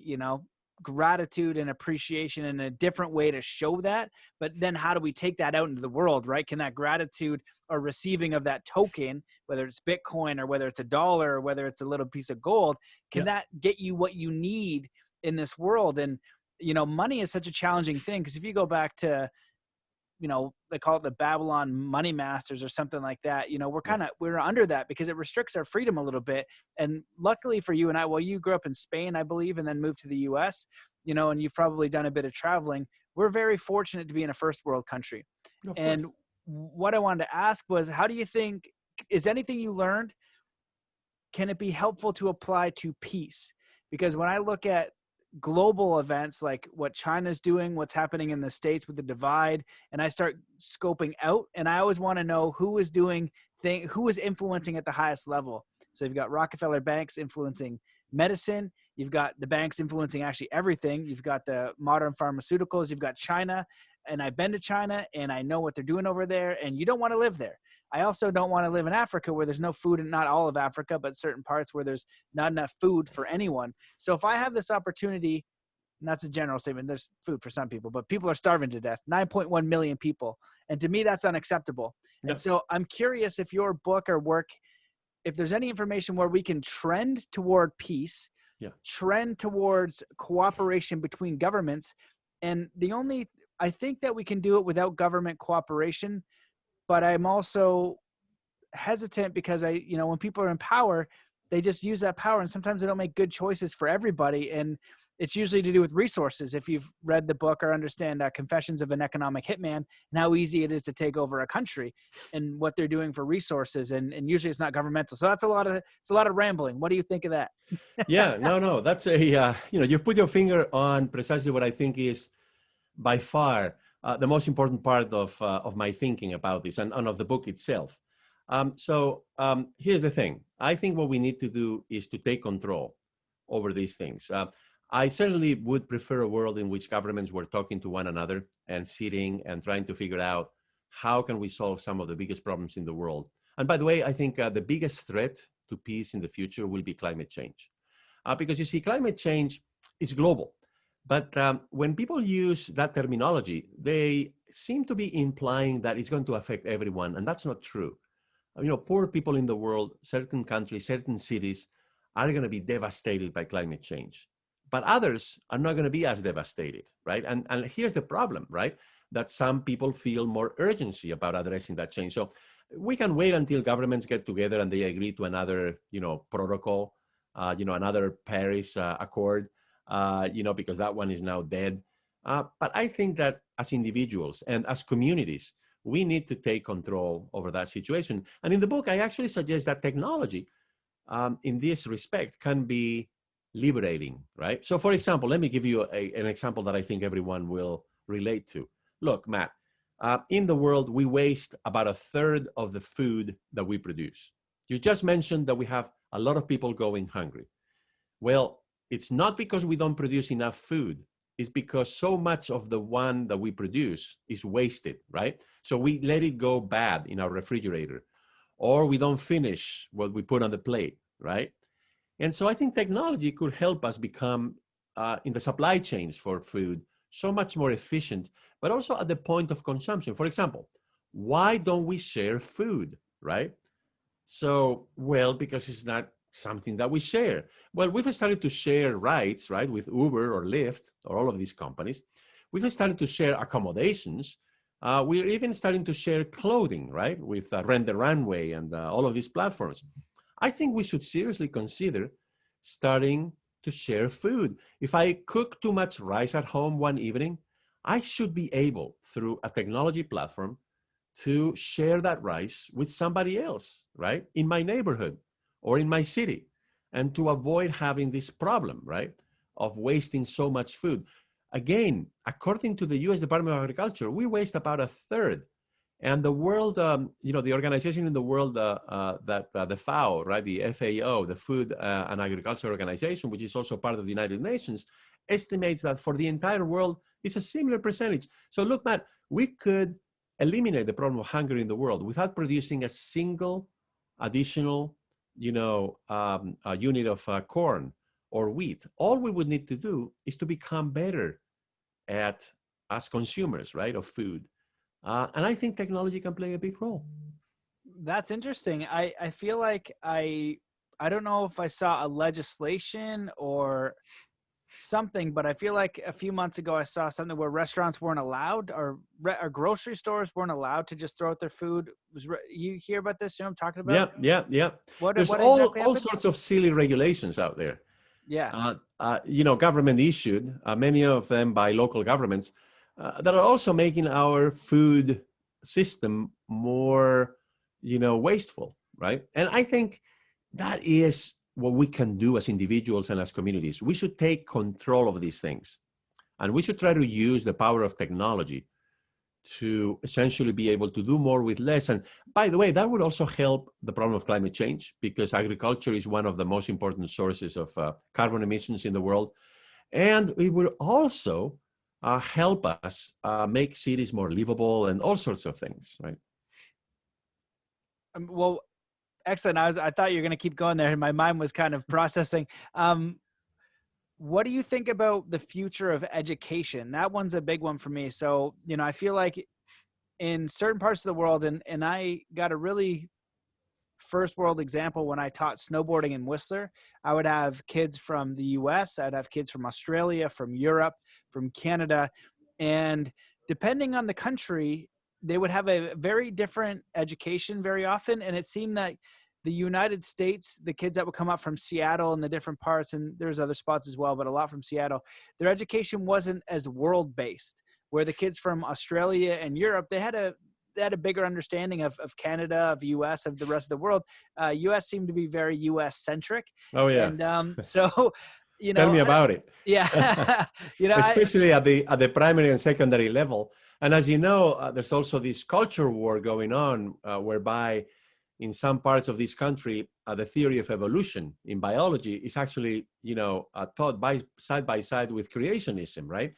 gratitude and appreciation in a different way to show that. But then how do we take that out into the world, right? Can that gratitude or receiving of that token, whether it's Bitcoin or whether it's a dollar or whether it's a little piece of gold, can that get you what you need in this world? And, money is such a challenging thing because if you go back to, they call it the Babylon money masters or something like that. We're under that because it restricts our freedom a little bit. And luckily for you and I, well, you grew up in Spain, I believe, and then moved to the US, and you've probably done a bit of traveling. We're very fortunate to be in a first world country. And what I wanted to ask was, how do you think, is anything you learned, can it be helpful to apply to peace? Because when I look at global events like what China's doing, what's happening in the States with the divide, and I start scoping out, and I always want to know who is influencing at the highest level. So you've got Rockefeller banks influencing medicine, you've got the banks influencing actually everything, you've got the modern pharmaceuticals, you've got China, and I've been to China and I know what they're doing over there, and you don't want to live there. I also don't want to live in Africa where there's no food, and not all of Africa, but certain parts where there's not enough food for anyone. So if I have this opportunity, and that's a general statement, there's food for some people, but people are starving to death, 9.1 million people. And to me, that's unacceptable. Yep. And so I'm curious if your book or work, if there's any information where we can trend toward peace, trend towards cooperation between governments. And I think that we can do it without government cooperation. But I'm also hesitant because when people are in power, they just use that power, and sometimes they don't make good choices for everybody. And it's usually to do with resources. If you've read the book or understand Confessions of an Economic Hitman, and how easy it is to take over a country and what they're doing for resources. And usually it's not governmental. So it's a lot of rambling. What do you think of that? Yeah, no, that's you put your finger on precisely what I think is by far the most important part of my thinking about this and of the book itself. So here's the thing. I think what we need to do is to take control over these things. I certainly would prefer a world in which governments were talking to one another and sitting and trying to figure out how can we solve some of the biggest problems in the world. And by the way, I think the biggest threat to peace in the future will be climate change. Because you see, climate change is global. But when people use that terminology, they seem to be implying that it's going to affect everyone, and that's not true. Poor people in the world, certain countries, certain cities are going to be devastated by climate change. but others are not going to be as devastated, right? And here's the problem, right? That some people feel more urgency about addressing that change. So we can wait until governments get together and they agree to another, protocol, another Paris Accord, because that one is now dead. But I think that as individuals and as communities, we need to take control over that situation. And in the book, I actually suggest that technology, in this respect, can be liberating, right? So, for example, let me give you an example that I think everyone will relate to. Look, Matt, in the world, we waste about a third of the food that we produce. You just mentioned that we have a lot of people going hungry. Well, it's not because we don't produce enough food. It's because so much of the one that we produce is wasted, right? So we let it go bad in our refrigerator, or we don't finish what we put on the plate, right? And so I think technology could help us become, in the supply chains for food, so much more efficient, but also at the point of consumption. For example, why don't we share food, right? So, well, because it's not something that we share. Well, we've started to share rides, right, with Uber or Lyft or all of these companies. We've started to share accommodations. We're even starting to share clothing, right, with Rent the Runway and all of these platforms. I think we should seriously consider starting to share food. If I cook too much rice at home one evening, I should be able, through a technology platform, to share that rice with somebody else, right, in my neighborhood or in my city, and to avoid having this problem, right, of wasting so much food. Again, according to the US Department of Agriculture, we waste about a third. And the world, the organization in the world the FAO, right, the FAO, the Food and Agriculture Organization, which is also part of the United Nations, estimates that for the entire world, it's a similar percentage. So look, Matt, we could eliminate the problem of hunger in the world without producing a single additional, a unit of corn or wheat. All we would need to do is to become better as consumers, right, of food. And I think technology can play a big role. That's interesting. I feel like I don't know if I saw a legislation or something, but I feel like a few months ago I saw something where restaurants weren't allowed, or grocery stores weren't allowed to just throw out their food. You hear about this? You know what I'm talking about? Yeah. What There's exactly all happened? sorts of silly regulations out there. Yeah. Government issued, many of them by local governments, that are also making our food system more, wasteful, right? And I think that is what we can do as individuals and as communities. We should take control of these things, and we should try to use the power of technology to essentially be able to do more with less. And by the way, that would also help the problem of climate change, because agriculture is one of the most important sources of carbon emissions in the world. And it would also help us make cities more livable and all sorts of things, right? Well, excellent. I thought you were going to keep going there. My mind was kind of processing. What do you think about the future of education? That one's a big one for me. So, I feel like in certain parts of the world, and I got a really first world example when I taught snowboarding in Whistler. I would have kids from the US, I'd have kids from Australia, from Europe, from Canada. And depending on the country, they would have a very different education very often. And it seemed that the United States, the kids that would come up from Seattle and the different parts, and there's other spots as well, but a lot from Seattle, their education wasn't as world-based, where the kids from Australia and Europe, they had a bigger understanding of Canada, of US, of the rest of the world. US seemed to be very US centric. Oh yeah. And so, Tell me about it. Yeah. Especially at the primary and secondary level. And as you know, there's also this culture war going on, whereby in some parts of this country, the theory of evolution in biology is actually, taught side by side with creationism, right?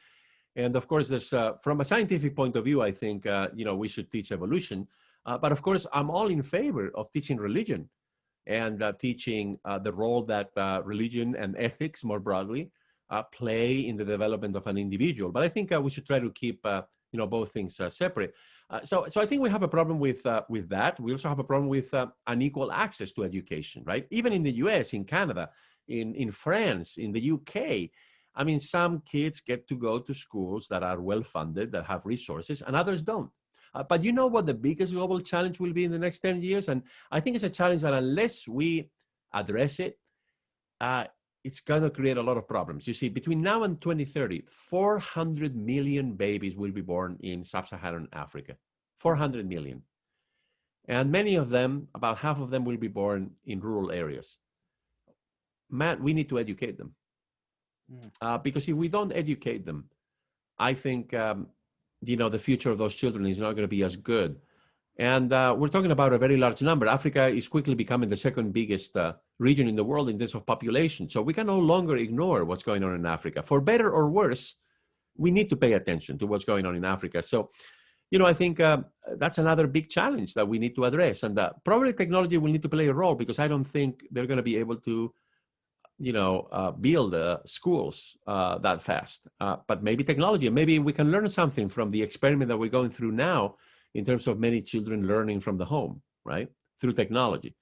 And of course, there's from a scientific point of view, I think, we should teach evolution. But of course, I'm all in favor of teaching religion and teaching the role that religion and ethics more broadly play in the development of an individual. But I think we should try to keep, both things separate. So I think we have a problem with that. We also have a problem with unequal access to education, right? Even in the US, in Canada, in France, in the UK, I mean, some kids get to go to schools that are well-funded, that have resources, and others don't. But you know what the biggest global challenge will be in the next 10 years? And I think it's a challenge that unless we address it, it's going to create a lot of problems. You see, between now and 2030, 400 million babies will be born in sub-Saharan Africa. 400 million. And many of them, about half of them, will be born in rural areas. Matt, we need to educate them. Because if we don't educate them, I think, the future of those children is not going to be as good. And we're talking about a very large number. Africa is quickly becoming the second biggest region in the world in terms of population. So we can no longer ignore what's going on in Africa. For better or worse, we need to pay attention to what's going on in Africa. So, I think that's another big challenge that we need to address. And probably technology will need to play a role, because I don't think they're going to be able to build schools that fast. But maybe technology, maybe we can learn something from the experiment that we're going through now in terms of many children learning from the home, right, through technology.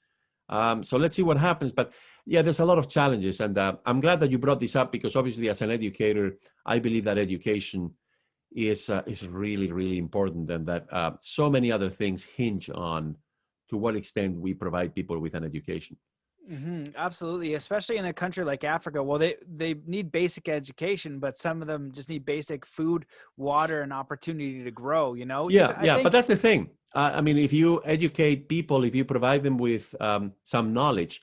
So let's see what happens. But yeah, there's a lot of challenges. And I'm glad that you brought this up, because obviously as an educator, I believe that education is really, really important, and that so many other things hinge on to what extent we provide people with an education. Absolutely, especially in a country like Africa. Well, they need basic education, but some of them just need basic food, water, and opportunity to grow. But that's the thing. I mean, if you educate people, if you provide them with some knowledge,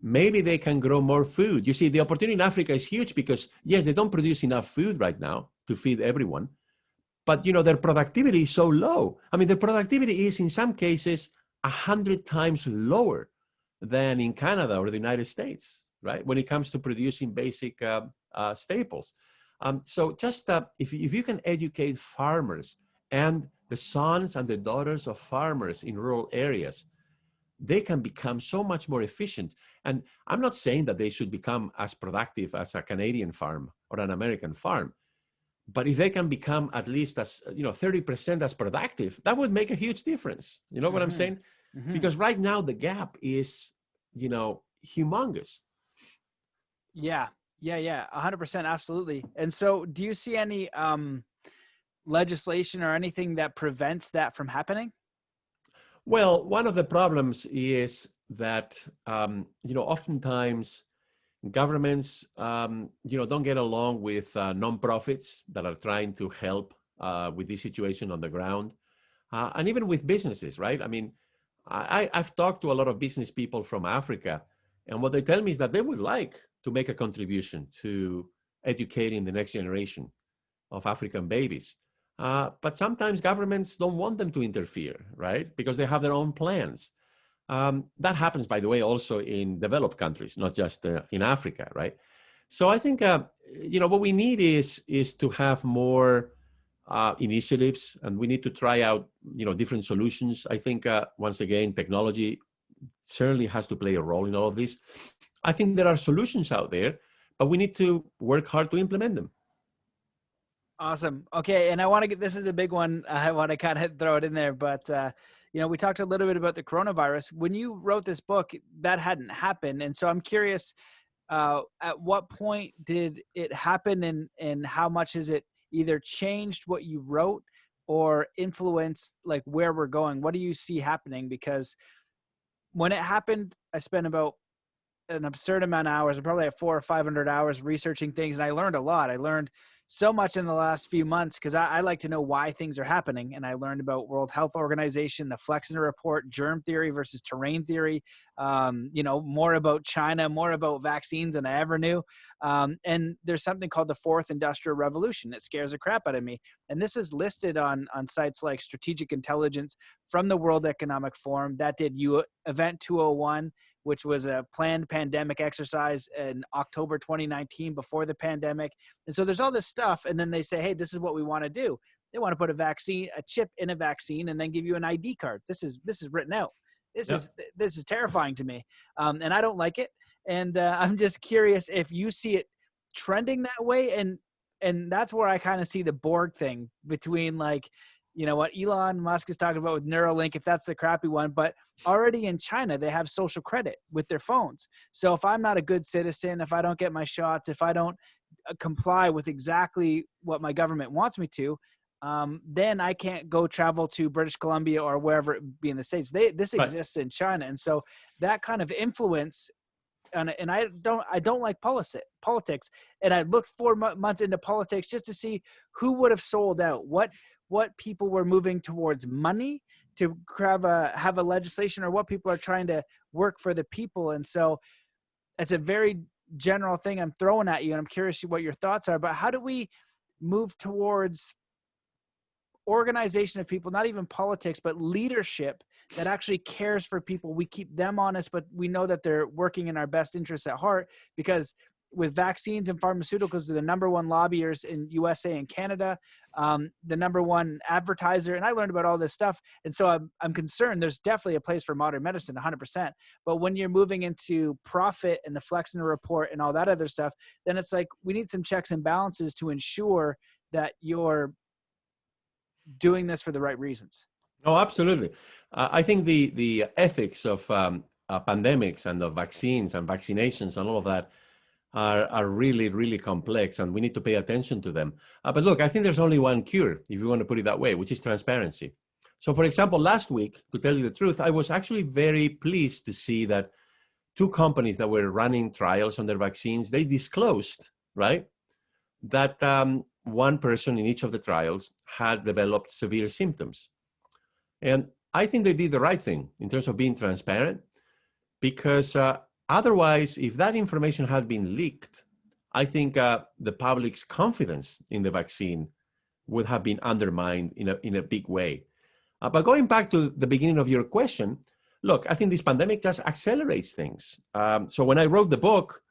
maybe they can grow more food. You see, the opportunity in Africa is huge, because yes, they don't produce enough food right now to feed everyone, but their productivity is so low. I mean, their productivity is in some cases 100 times lower than in Canada or the United States, right? When it comes to producing basic staples. So just if you can educate farmers and the sons and the daughters of farmers in rural areas, they can become so much more efficient. And I'm not saying that they should become as productive as a Canadian farm or an American farm, but if they can become at least as 30% as productive, that would make a huge difference. You know what I'm saying? Because right now the gap is, humongous. Yeah, 100%, absolutely. And so, do you see any legislation or anything that prevents that from happening? Well, one of the problems is that oftentimes governments don't get along with nonprofits that are trying to help with this situation on the ground, and even with businesses, right? I mean, I've talked to a lot of business people from Africa, and what they tell me is that they would like to make a contribution to educating the next generation of African babies. But sometimes governments don't want them to interfere, right? Because they have their own plans. That happens, by the way, also in developed countries, not just in Africa, right? So I think, what we need is to have more initiatives, and we need to try out, different solutions. I think, once again, technology certainly has to play a role in all of this. I think there are solutions out there, but we need to work hard to implement them. Awesome. Okay. And I want to this is a big one. I want to kind of throw it in there, but, we talked a little bit about the coronavirus. When you wrote this book, that hadn't happened. And so I'm curious, at what point did it happen, and how much has it either changed what you wrote or influenced like where we're going? What do you see happening? Because when it happened, I spent about an absurd amount of hours. I probably have 400 or 500 hours researching things, and I learned a lot. I learned so much in the last few months, because I like to know why things are happening. And I learned about World Health Organization, the Flexner Report, germ theory versus terrain theory, more about China, more about vaccines than I ever knew. And there's something called the Fourth Industrial Revolution. It scares the crap out of me. And this is listed on sites like Strategic Intelligence from the World Economic Forum. That did Event 201, which was a planned pandemic exercise in October 2019 before the pandemic. And so there's all this stuff. And then they say, hey, this is what we want to do. They want to put a chip in a vaccine, and then give you an ID card. This is written out. This is terrifying to me. And I don't like it. And I'm just curious if you see it trending that way. And that's where I kind of see the Borg thing between, like, what Elon Musk is talking about with Neuralink, if that's the crappy one. But already in China, they have social credit with their phones. So if I'm not a good citizen, if I don't get my shots, if I don't comply with exactly what my government wants me to, then I can't go travel to British Columbia or wherever it be in the States. This exists in China. And so that kind of influence, and I don't like politics. And I looked 4 months into politics just to see who would have sold out, what people were moving towards money to have a legislation, or what people are trying to work for the people. And so it's a very general thing I'm throwing at you, and I'm curious what your thoughts are. But how do we move towards organization of people, not even politics, but leadership that actually cares for people? We keep them honest, but we know that they're working in our best interests at heart, because with vaccines and pharmaceuticals, they're the number one lobbyers in USA and Canada, the number one advertiser. And I learned about all this stuff. And so I'm concerned there's definitely a place for modern medicine, 100%. But when you're moving into profit and the Flexner report and all that other stuff, then it's like, we need some checks and balances to ensure that you're doing this for the right reasons. No, absolutely. I think the ethics of pandemics and of vaccines and vaccinations and all of that are really, really complex, and we need to pay attention to them. But look, I think there's only one cure, if you want to put it that way, which is transparency. So for example, last week, to tell you the truth, I was actually very pleased to see that 2 companies that were running trials on their vaccines, they disclosed, right, that one person in each of the trials had developed severe symptoms. And I think they did the right thing in terms of being transparent, because otherwise, if that information had been leaked, I think the public's confidence in the vaccine would have been undermined in a big way. But going back to the beginning of your question, look, I think this pandemic just accelerates things. So when I wrote the book,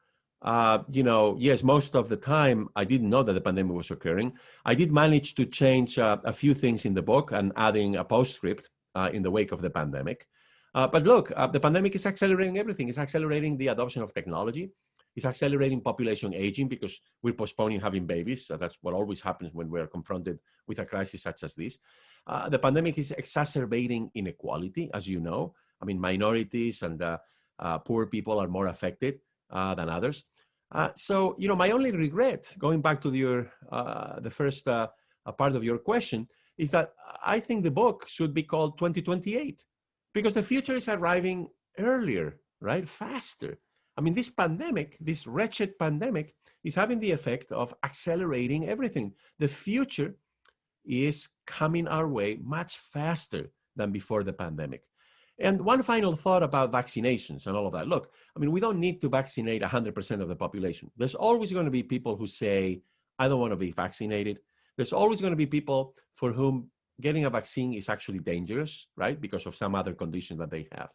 yes, most of the time I didn't know that the pandemic was occurring. I did manage to change a few things in the book and adding a postscript in the wake of the pandemic. But look, the pandemic is accelerating everything. It's accelerating the adoption of technology. It's accelerating population aging, because we're postponing having babies. So that's what always happens when we're confronted with a crisis such as this. The pandemic is exacerbating inequality, as you know. I mean, minorities and poor people are more affected than others. So, my only regret, going back to the first part of your question, is that I think the book should be called 2028, because the future is arriving earlier, right? Faster. I mean, this pandemic, this wretched pandemic, is having the effect of accelerating everything. The future is coming our way much faster than before the pandemic. And one final thought about vaccinations and all of that. Look, I mean, we don't need to vaccinate 100% of the population. There's always going to be people who say, I don't want to be vaccinated. There's always going to be people for whom getting a vaccine is actually dangerous, right? Because of some other condition that they have.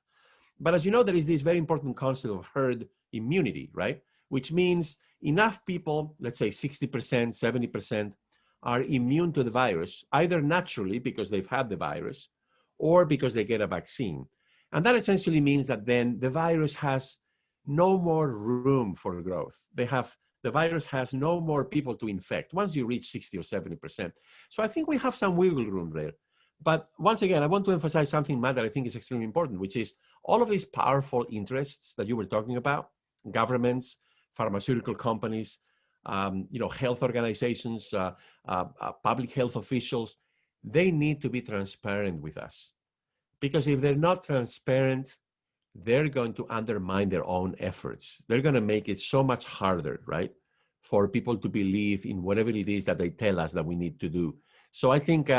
But as you know, there is this very important concept of herd immunity, right? Which means enough people, let's say 60%, 70%, are immune to the virus, either naturally because they've had the virus, or because they get a vaccine. And that essentially means that then the virus has no more room for growth. The virus has no more people to infect once you reach 60 or 70%. So I think we have some wiggle room there. But once again, I want to emphasize something, Matt, that I think is extremely important, which is all of these powerful interests that you were talking about, governments, pharmaceutical companies, health organizations, public health officials, they need to be transparent with us. Because if they're not transparent, they're going to undermine their own efforts. They're going to make it so much harder, right, for people to believe in whatever it is that they tell us that we need to do. So I think,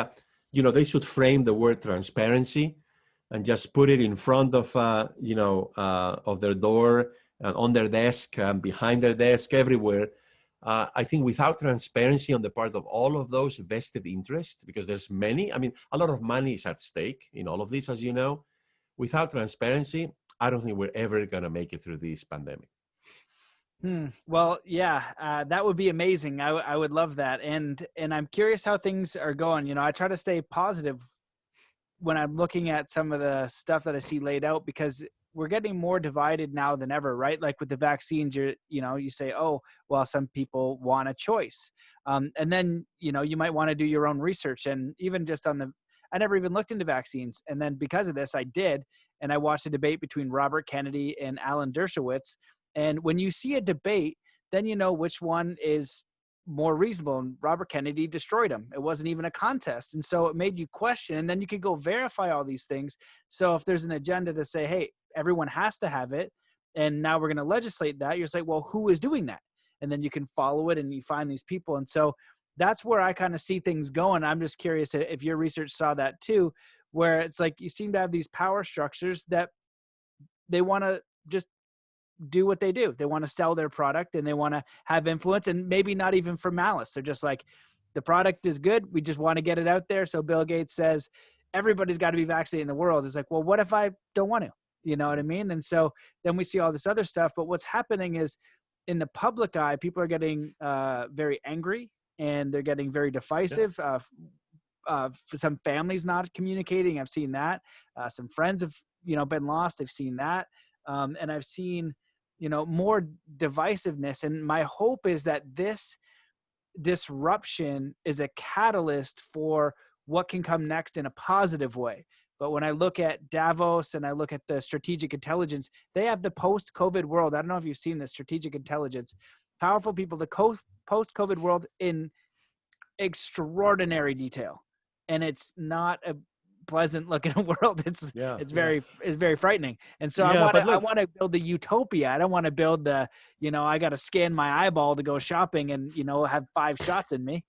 they should frame the word transparency and just put it in front of, of their door and on their desk and behind their desk, everywhere. I think without transparency on the part of all of those vested interests, because there's many, I mean, a lot of money is at stake in all of this, as you know. Without transparency, I don't think we're ever going to make it through this pandemic. Well, yeah, that would be amazing. I would love that. And I'm curious how things are going. I try to stay positive when I'm looking at some of the stuff that I see laid out, because we're getting more divided now than ever, right? Like with the vaccines, you say, oh, well, some people want a choice. And then, you might want to do your own research. And even just I never even looked into vaccines. And then because of this, I did. And I watched a debate between Robert Kennedy and Alan Dershowitz. And when you see a debate then you know which one is more reasonable. And Robert Kennedy destroyed him. It wasn't even a contest. And so it made you question, and then you could go verify all these things. So if there's an agenda to say, hey, everyone has to have it, and now we're going to legislate that, you're just like, well, who is doing that? And then you can follow it and you find these people. And so that's where I kind of see things going. I'm just curious if your research saw that too, where it's like you seem to have these power structures that they want to just do what they do. They want to sell their product and they want to have influence, and maybe not even for malice. They're just like, the product is good, we just want to get it out there. So Bill Gates says everybody's got to be vaccinated in the world. It's like, well, what if I don't want to? You know what I mean? And so then we see all this other stuff. But what's happening is, in the public eye, people are getting very angry and they're getting very divisive. For some families not communicating, I've seen that. Some friends have, been lost. I've seen that. And I've seen, more divisiveness. And my hope is that this disruption is a catalyst for what can come next in a positive way. But when I look at Davos and I look at the strategic intelligence, they have the post-COVID world. I don't know if you've seen this strategic intelligence, powerful people, the post-COVID world in extraordinary detail. And it's not a pleasant looking world. It's very frightening. And so I want to build the utopia. I don't want to build the, I got to scan my eyeball to go shopping and, have 5 shots in me.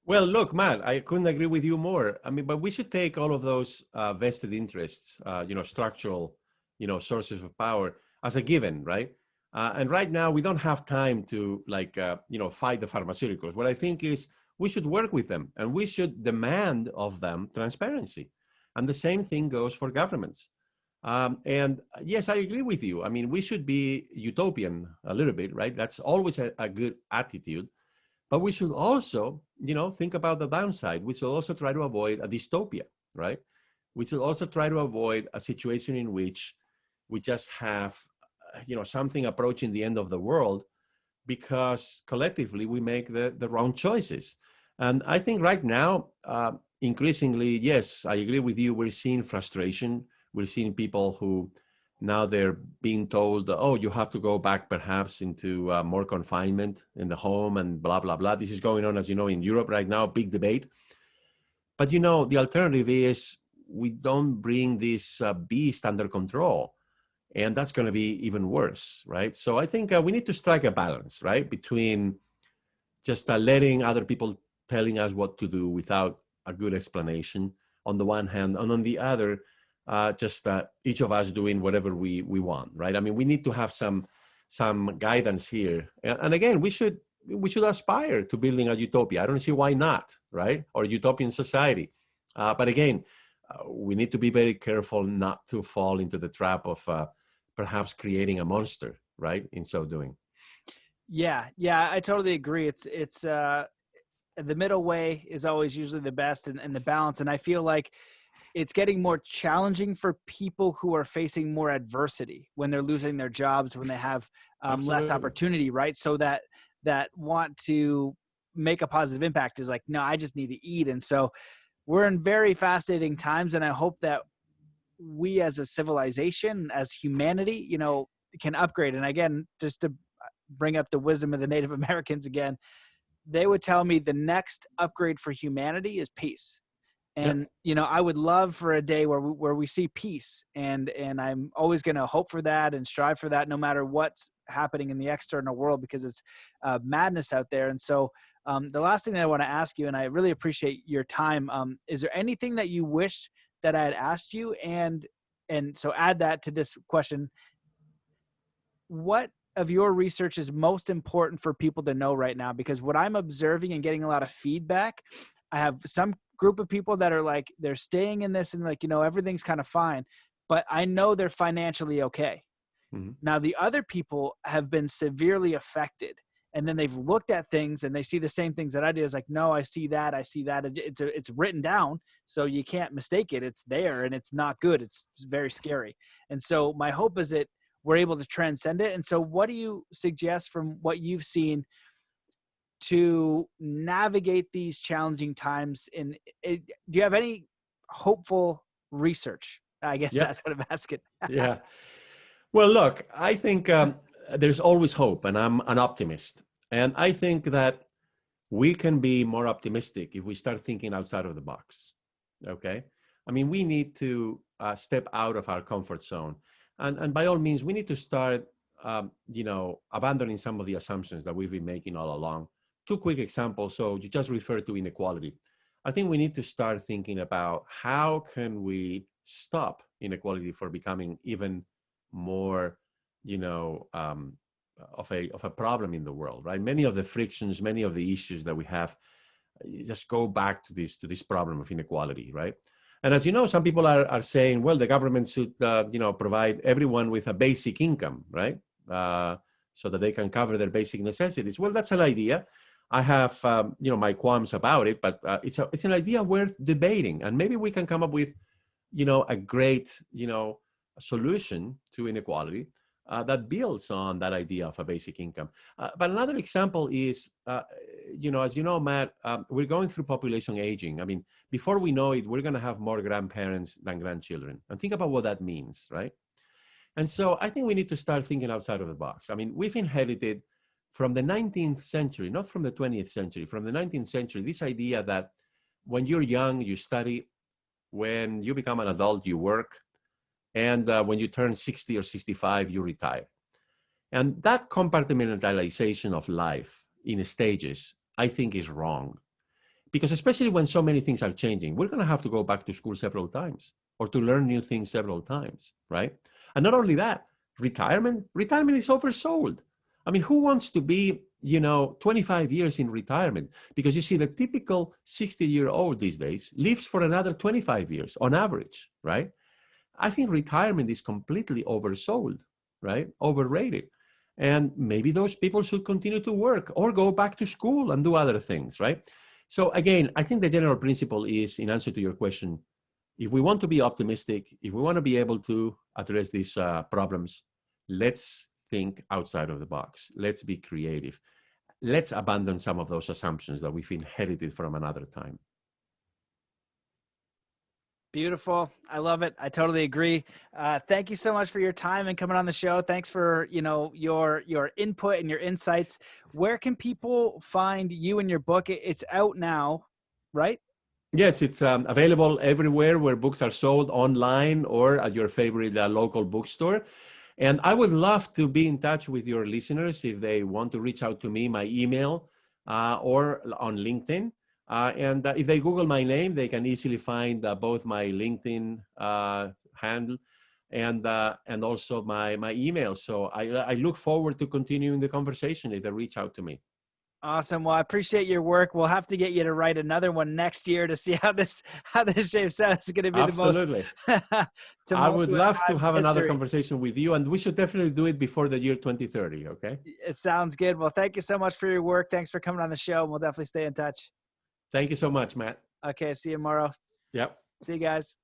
Well, look, Matt, I couldn't agree with you more. I mean, but we should take all of those vested interests, structural, sources of power as a given, right? And right now, we don't have time to fight the pharmaceuticals. What I think is we should work with them and we should demand of them transparency. And the same thing goes for governments. And yes, I agree with you. I mean, we should be utopian a little bit, right? That's always a good attitude. But we should also, think about the downside. We should also try to avoid a dystopia, right? We should also try to avoid a situation in which we just have, something approaching the end of the world because collectively we make the wrong choices. And I think right now, increasingly, yes, I agree with you. We're seeing frustration. We're seeing people who now they're being told, oh, you have to go back perhaps into more confinement in the home and blah, blah, blah. This is going on, as you know, in Europe right now, big debate. But, the alternative is we don't bring this beast under control. And that's going to be even worse, right? So I think we need to strike a balance, right? Between just letting other people telling us what to do without a good explanation on the one hand, and on the other, each of us doing whatever we want, right? I mean, we need to have some guidance here. And again, we should aspire to building a utopia. I don't see why not, right? Or a utopian society. But again, we need to be very careful not to fall into the trap of perhaps creating a monster, right? In so doing. Yeah, I totally agree. It's the middle way is always usually the best, and the balance. And I feel like it's getting more challenging for people who are facing more adversity when they're losing their jobs, when they have less opportunity, right? So that want to make a positive impact is like, no, I just need to eat. And so we're in very fascinating times. And I hope that we as a civilization, as humanity, can upgrade. And again, just to bring up the wisdom of the Native Americans again, they would tell me the next upgrade for humanity is peace. And, I would love for a day where we see peace, and I'm always going to hope for that and strive for that no matter what's happening in the external world, because it's madness out there. And so the last thing that I want to ask you, and I really appreciate your time, is there anything that you wish that I had asked you? And so add that to this question. What of your research is most important for people to know right now? Because what I'm observing and getting a lot of feedback, I have some group of people that are like, they're staying in this and like, everything's kind of fine, but I know they're financially okay. Mm-hmm. Now the other people have been severely affected, and then they've looked at things and they see the same things that I do. It's like, no, I see that. It's written down, so you can't mistake it. It's there and it's not good. It's very scary. And so my hope is that we're able to transcend it. And so what do you suggest from what you've seen to navigate these challenging times? Do you have any hopeful research? I guess that's what I'm asking. Yeah. Well, look, I think there's always hope, and I'm an optimist. And I think that we can be more optimistic if we start thinking outside of the box. Okay, I mean, we need to step out of our comfort zone, and by all means, we need to start, abandoning some of the assumptions that we've been making all along. Two quick examples. So you just referred to inequality. I think we need to start thinking about how can we stop inequality from becoming even more, of a problem in the world, right? Many of the frictions, many of the issues that we have, just go back to this problem of inequality, right? And as you know, some people are saying, well, the government should, provide everyone with a basic income, right? So that they can cover their basic necessities. Well, that's an idea. I have, my qualms about it, but it's an idea worth debating, and maybe we can come up with, a great, solution to inequality that builds on that idea of a basic income. But another example is, as you know, Matt, we're going through population aging. I mean, before we know it, we're going to have more grandparents than grandchildren, and think about what that means, right? And so I think we need to start thinking outside of the box. I mean, we've inherited from the 19th century, not from the 20th century, from the 19th century, this idea that when you're young, you study, when you become an adult, you work, and when you turn 60 or 65, you retire. And that compartmentalization of life in stages, I think, is wrong. Because especially when so many things are changing, we're going to have to go back to school several times or to learn new things several times, right? And not only that, retirement is oversold. I mean, who wants to be, 25 years in retirement? Because you see, the typical 60-year-old these days lives for another 25 years on average, right? I think retirement is completely oversold, right? Overrated. And maybe those people should continue to work or go back to school and do other things, right? So again, I think the general principle is, in answer to your question, if we want to be optimistic, if we want to be able to address these problems, let's think outside of the box. Let's be creative. Let's abandon some of those assumptions that we've inherited from another time. Beautiful. I love it. I totally agree. Thank you so much for your time and coming on the show. Thanks for, your input and your insights. Where can people find you and your book? It's out now, right? Yes, it's available everywhere where books are sold, online or at your favorite local bookstore. And I would love to be in touch with your listeners if they want to reach out to me, my email or on LinkedIn. And if they Google my name, they can easily find both my LinkedIn handle and also my email. So I look forward to continuing the conversation if they reach out to me. Awesome. Well, I appreciate your work. We'll have to get you to write another one next year to see how this shapes out. It's going to be Absolutely. The most. I would love to have another history. conversation with you, and we should definitely do it before the year 2030. Okay. It sounds good. Well, thank you so much for your work. Thanks for coming on the show. We'll definitely stay in touch. Thank you so much, Matt. Okay. See you tomorrow. Yep. See you guys.